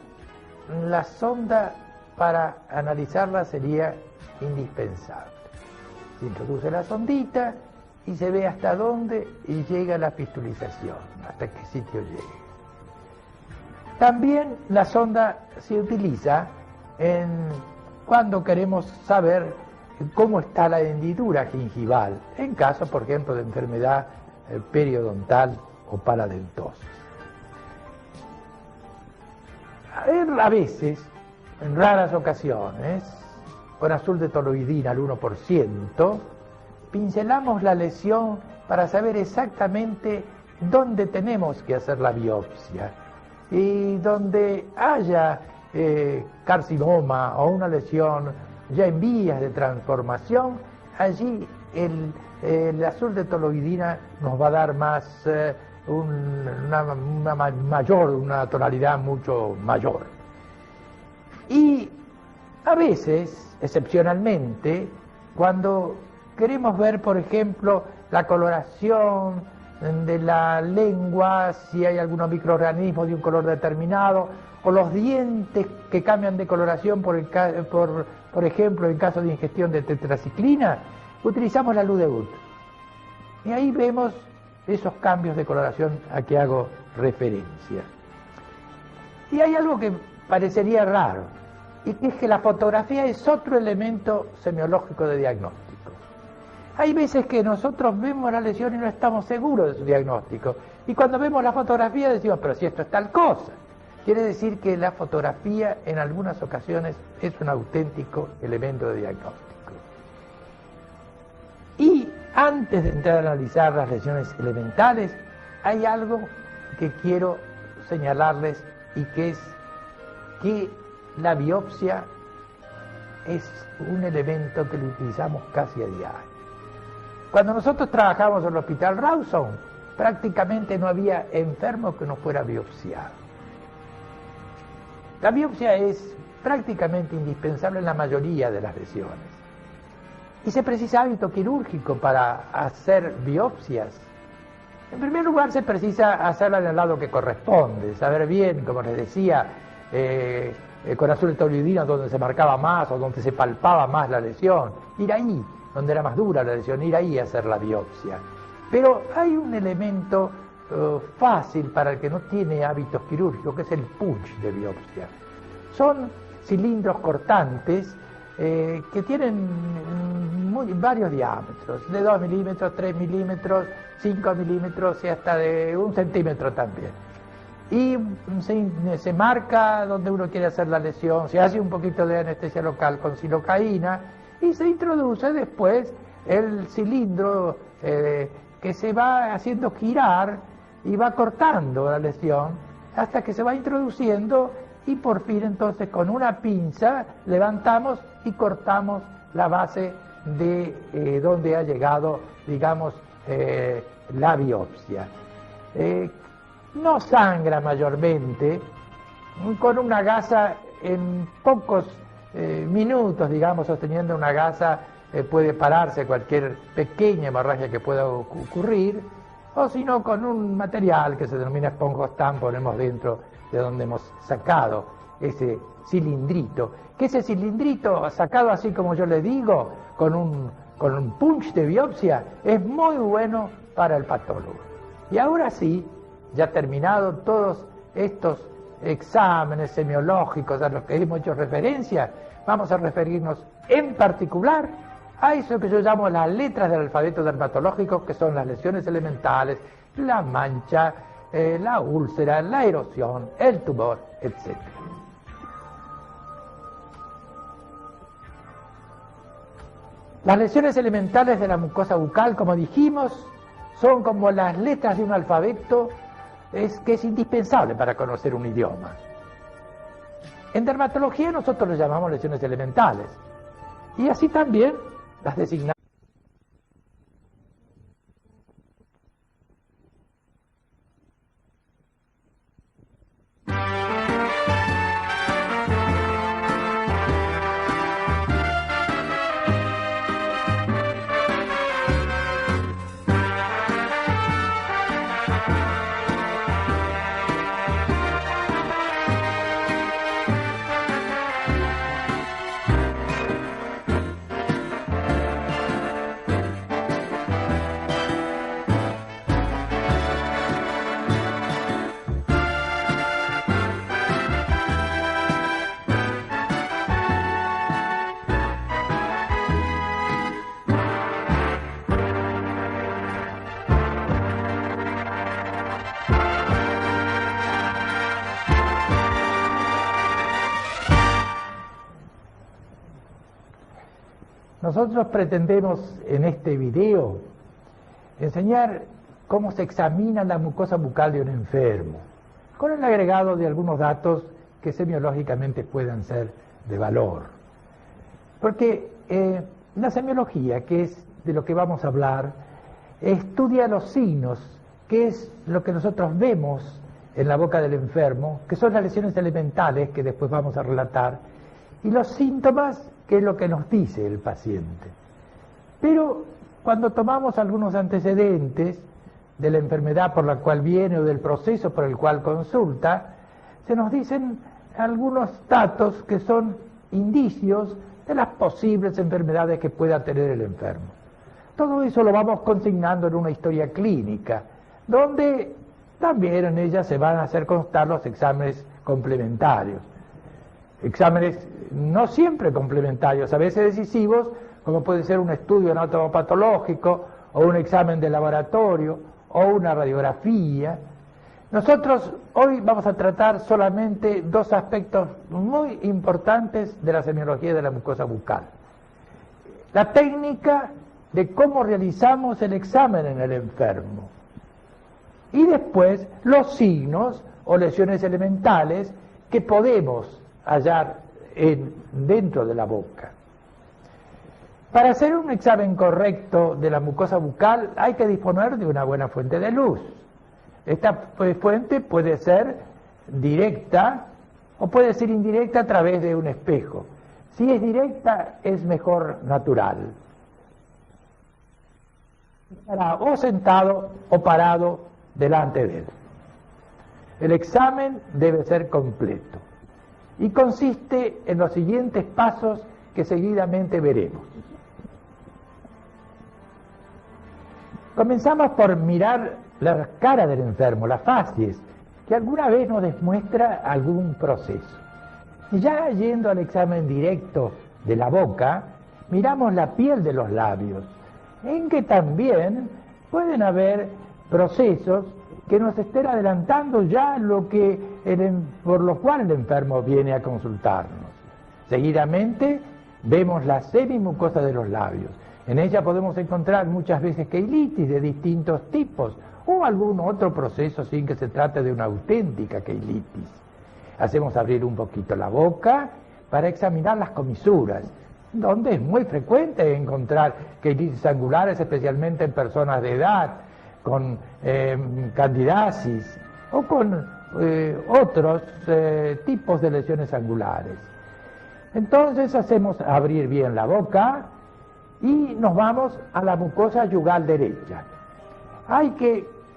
la sonda para analizarla sería indispensable. Se introduce la sondita y se ve hasta dónde llega la fistulización, hasta qué sitio llegue. También la sonda se utiliza cuando queremos saber cómo está la hendidura gingival, en caso, por ejemplo, de enfermedad periodontal o paradentosis. A veces, en raras ocasiones, con azul de toluidina al 1%, pincelamos la lesión para saber exactamente dónde tenemos que hacer la biopsia. Y donde haya carcinoma o una lesión ya en vías de transformación, allí el azul de toluidina nos va a dar más una tonalidad mucho mayor. Y a veces, excepcionalmente, cuando queremos ver, por ejemplo, la coloración de la lengua, si hay algunos microorganismos de un color determinado, o los dientes que cambian de coloración, por ejemplo, en caso de ingestión de tetraciclina, utilizamos la luz de Wood. Y ahí vemos esos cambios de coloración a que hago referencia. Y hay algo que parecería raro, y que es que la fotografía es otro elemento semiológico de diagnóstico. Hay veces que nosotros vemos la lesión y no estamos seguros de su diagnóstico, y cuando vemos la fotografía decimos, pero si esto es tal cosa. Quiere decir que la fotografía en algunas ocasiones es un auténtico elemento de diagnóstico. Y antes de entrar a analizar las lesiones elementales, hay algo que quiero señalarles, y que es que la biopsia es un elemento que lo utilizamos casi a diario. Cuando nosotros trabajamos en el Hospital Rawson, prácticamente no había enfermo que no fuera biopsiado. La biopsia es prácticamente indispensable en la mayoría de las lesiones. Y se precisa hábito quirúrgico para hacer biopsias. En primer lugar, se precisa hacerla en el lado que corresponde, saber bien, como les decía, con azul de toluidina donde se marcaba más o donde se palpaba más la lesión, ir ahí, donde era más dura la lesión, ir ahí a hacer la biopsia. Pero hay un elemento fácil para el que no tiene hábitos quirúrgicos, que es el punch de biopsia. Son cilindros cortantes que tienen varios diámetros, de 2 milímetros, 3 milímetros, 5 milímetros y hasta de 1 centímetro también. Y se marca donde uno quiere hacer la lesión, se hace un poquito de anestesia local con silocaína y se introduce después el cilindro que se va haciendo girar y va cortando la lesión hasta que se va introduciendo, y por fin entonces con una pinza levantamos y cortamos la base de donde ha llegado, digamos, la biopsia. No sangra mayormente, con una gasa en pocos minutos, digamos, sosteniendo una gasa puede pararse cualquier pequeña hemorragia que pueda ocurrir, o si no, con un material que se denomina esponjostan ponemos dentro de donde hemos sacado ese cilindrito, que ese cilindrito sacado así como yo le digo, con un punch de biopsia, es muy bueno para el patólogo. Y ahora sí, ya terminado todos estos exámenes semiológicos a los que hemos hecho referencia, vamos a referirnos en particular a eso que yo llamo las letras del alfabeto dermatológico, que son las lesiones elementales, la mancha, la úlcera, la erosión, el tumor, etc. Las lesiones elementales de la mucosa bucal, como dijimos, son como las letras de un alfabeto que es indispensable para conocer un idioma. En dermatología nosotros lo llamamos lesiones elementales, y así también las designamos. Nosotros pretendemos en este video enseñar cómo se examina la mucosa bucal de un enfermo, con el agregado de algunos datos que semiológicamente puedan ser de valor. Porque la semiología, que es de lo que vamos a hablar, estudia los signos, que es lo que nosotros vemos en la boca del enfermo, que son las lesiones elementales que después vamos a relatar, y los síntomas, que es lo que nos dice el paciente. Pero cuando tomamos algunos antecedentes de la enfermedad por la cual viene o del proceso por el cual consulta, se nos dicen algunos datos que son indicios de las posibles enfermedades que pueda tener el enfermo. Todo eso lo vamos consignando en una historia clínica, donde también en ella se van a hacer constar los exámenes complementarios. Exámenes no siempre complementarios, a veces decisivos, como puede ser un estudio anatomopatológico, o un examen de laboratorio, o una radiografía. Nosotros hoy vamos a tratar solamente dos aspectos muy importantes de la semiología de la mucosa bucal. La técnica de cómo realizamos el examen en el enfermo. Y después los signos o lesiones elementales que podemos hallar dentro de la boca. Para hacer un examen correcto de la mucosa bucal hay que disponer de una buena fuente de luz. Esta fuente puede ser directa o puede ser indirecta a través de un espejo. Si es directa es mejor natural. Estará o sentado o parado delante de él. El examen debe ser completo y consiste en los siguientes pasos que seguidamente veremos. Comenzamos por mirar la cara del enfermo, las facies, que alguna vez nos demuestra algún proceso. Y ya yendo al examen directo de la boca, miramos la piel de los labios, en que también pueden haber procesos que nos estén adelantando ya lo que por lo cual el enfermo viene a consultarnos. Seguidamente vemos la semimucosa de los labios. En ella podemos encontrar muchas veces queilitis de distintos tipos o algún otro proceso sin que se trate de una auténtica queilitis. Hacemos abrir un poquito la boca para examinar las comisuras, donde es muy frecuente encontrar queilitis angulares, especialmente en personas de edad, con candidasis o con otros tipos de lesiones angulares. Entonces hacemos abrir bien la boca y nos vamos a la mucosa yugal derecha.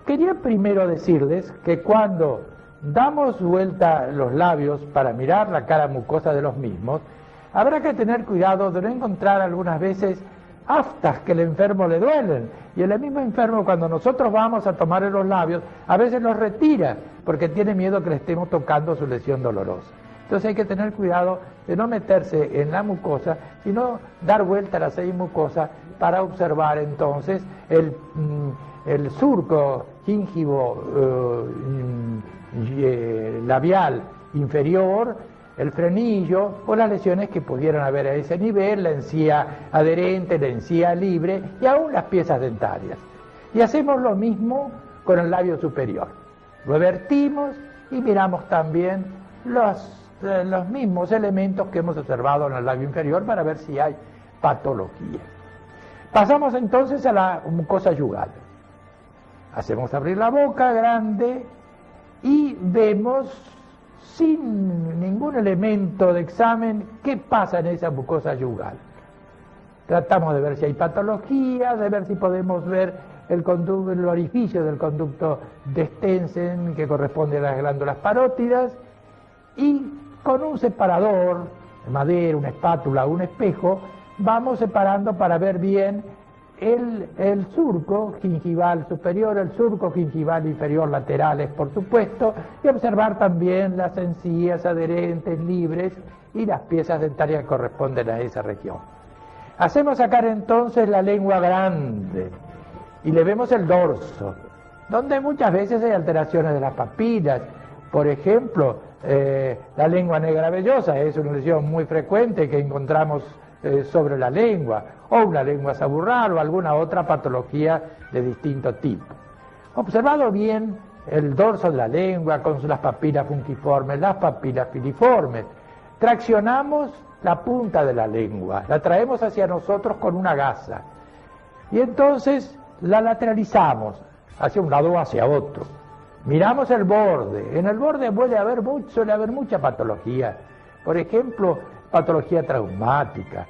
Quería primero decirles que cuando damos vuelta los labios para mirar la cara mucosa de los mismos, habrá que tener cuidado de no encontrar algunas veces aftas que al enfermo le duelen. Y el mismo enfermo, cuando nosotros vamos a tomarle los labios, a veces los retira porque tiene miedo que le estemos tocando su lesión dolorosa. Entonces hay que tener cuidado de no meterse en la mucosa, sino dar vuelta a la semimucosa para observar entonces el surco gíngivo labial inferior, el frenillo o las lesiones que pudieran haber a ese nivel, la encía adherente, la encía libre y aún las piezas dentarias. Y hacemos lo mismo con el labio superior. Lo vertimos y miramos también los mismos elementos que hemos observado en el labio inferior para ver si hay patología. Pasamos entonces a la mucosa yugal. Hacemos abrir la boca grande y vemos sin ningún elemento de examen qué pasa en esa mucosa yugal. Tratamos de ver si hay patología, de ver si podemos ver el orificio del conducto de Stensen que corresponde a las glándulas parótidas, y con un separador de madera, una espátula o un espejo vamos separando para ver bien el surco gingival superior, el surco gingival inferior laterales, por supuesto, y observar también las encías adherentes libres y las piezas dentarias que corresponden a esa región. Hacemos sacar entonces la lengua grande y le vemos el dorso, donde muchas veces hay alteraciones de las papilas. Por ejemplo, la lengua negra vellosa es una lesión muy frecuente que encontramos sobre la lengua, o una lengua saburral o alguna otra patología de distinto tipo. Observado bien el dorso de la lengua con las papilas fungiformes, las papilas filiformes, traccionamos la punta de la lengua, la traemos hacia nosotros con una gasa y entonces la lateralizamos hacia un lado o hacia otro. Miramos el borde, en el borde suele haber mucha patología, por ejemplo, patología traumática,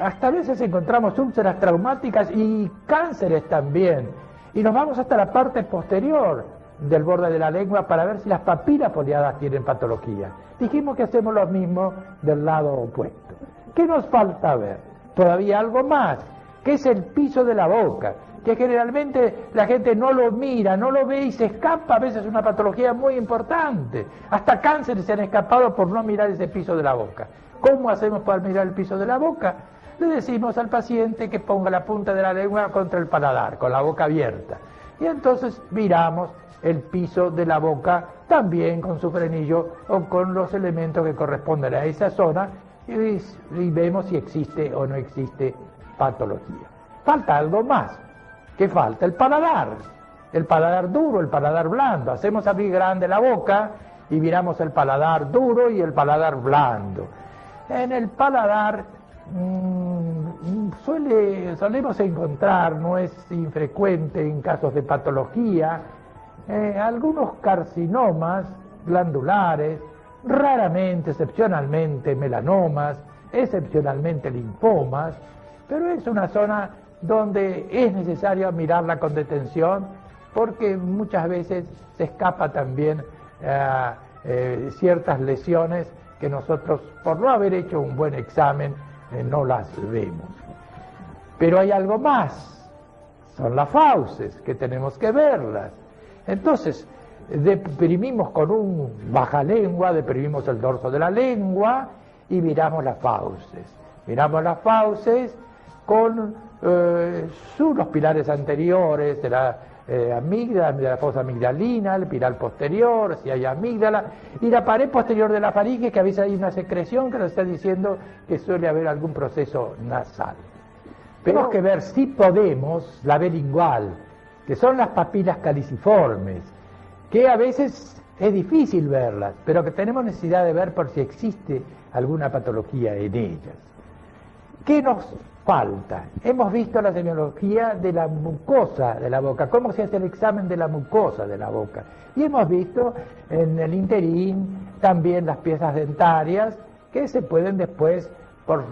hasta a veces encontramos úlceras traumáticas y cánceres también, y nos vamos hasta la parte posterior del borde de la lengua para ver si las papilas foliadas tienen patología. Dijimos que hacemos lo mismo del lado opuesto. ¿Qué nos falta ver? Todavía algo más, que es el piso de la boca, que generalmente la gente no lo mira, no lo ve y se escapa, a veces una patología muy importante. Hasta cánceres se han escapado por no mirar ese piso de la boca. ¿Cómo hacemos para mirar el piso de la boca? Le decimos al paciente que ponga la punta de la lengua contra el paladar, con la boca abierta. Y entonces miramos el piso de la boca también con su frenillo o con los elementos que corresponden a esa zona y vemos si existe o no existe patología. Falta algo más. ¿Qué falta? El paladar duro, el paladar blando. Hacemos abrir grande la boca y miramos el paladar duro y el paladar blando. En el paladar solemos encontrar, no es infrecuente en casos de patología, algunos carcinomas glandulares, raramente, excepcionalmente melanomas, excepcionalmente linfomas, pero es una zona donde es necesario mirarla con detención porque muchas veces se escapa también ciertas lesiones que nosotros, por no haber hecho un buen examen, no las vemos. Pero hay algo más, son las fauces, que tenemos que verlas. Entonces, deprimimos con un bajalengua, deprimimos el dorso de la lengua y miramos las fauces. Miramos las fauces con los pilares anteriores de la amígdala, de la fosa amigdalina, el pilar posterior, si hay amígdala, y la pared posterior de la faringe, que a veces hay una secreción que nos está diciendo que suele haber algún proceso nasal. Tenemos que ver si podemos la B lingual, que son las papilas caliciformes, que a veces es difícil verlas, pero que tenemos necesidad de ver por si existe alguna patología en ellas. ¿Qué nos falta? Hemos visto la semiología de la mucosa de la boca, cómo se hace el examen de la mucosa de la boca. Y hemos visto en el interín también las piezas dentarias que se pueden después, por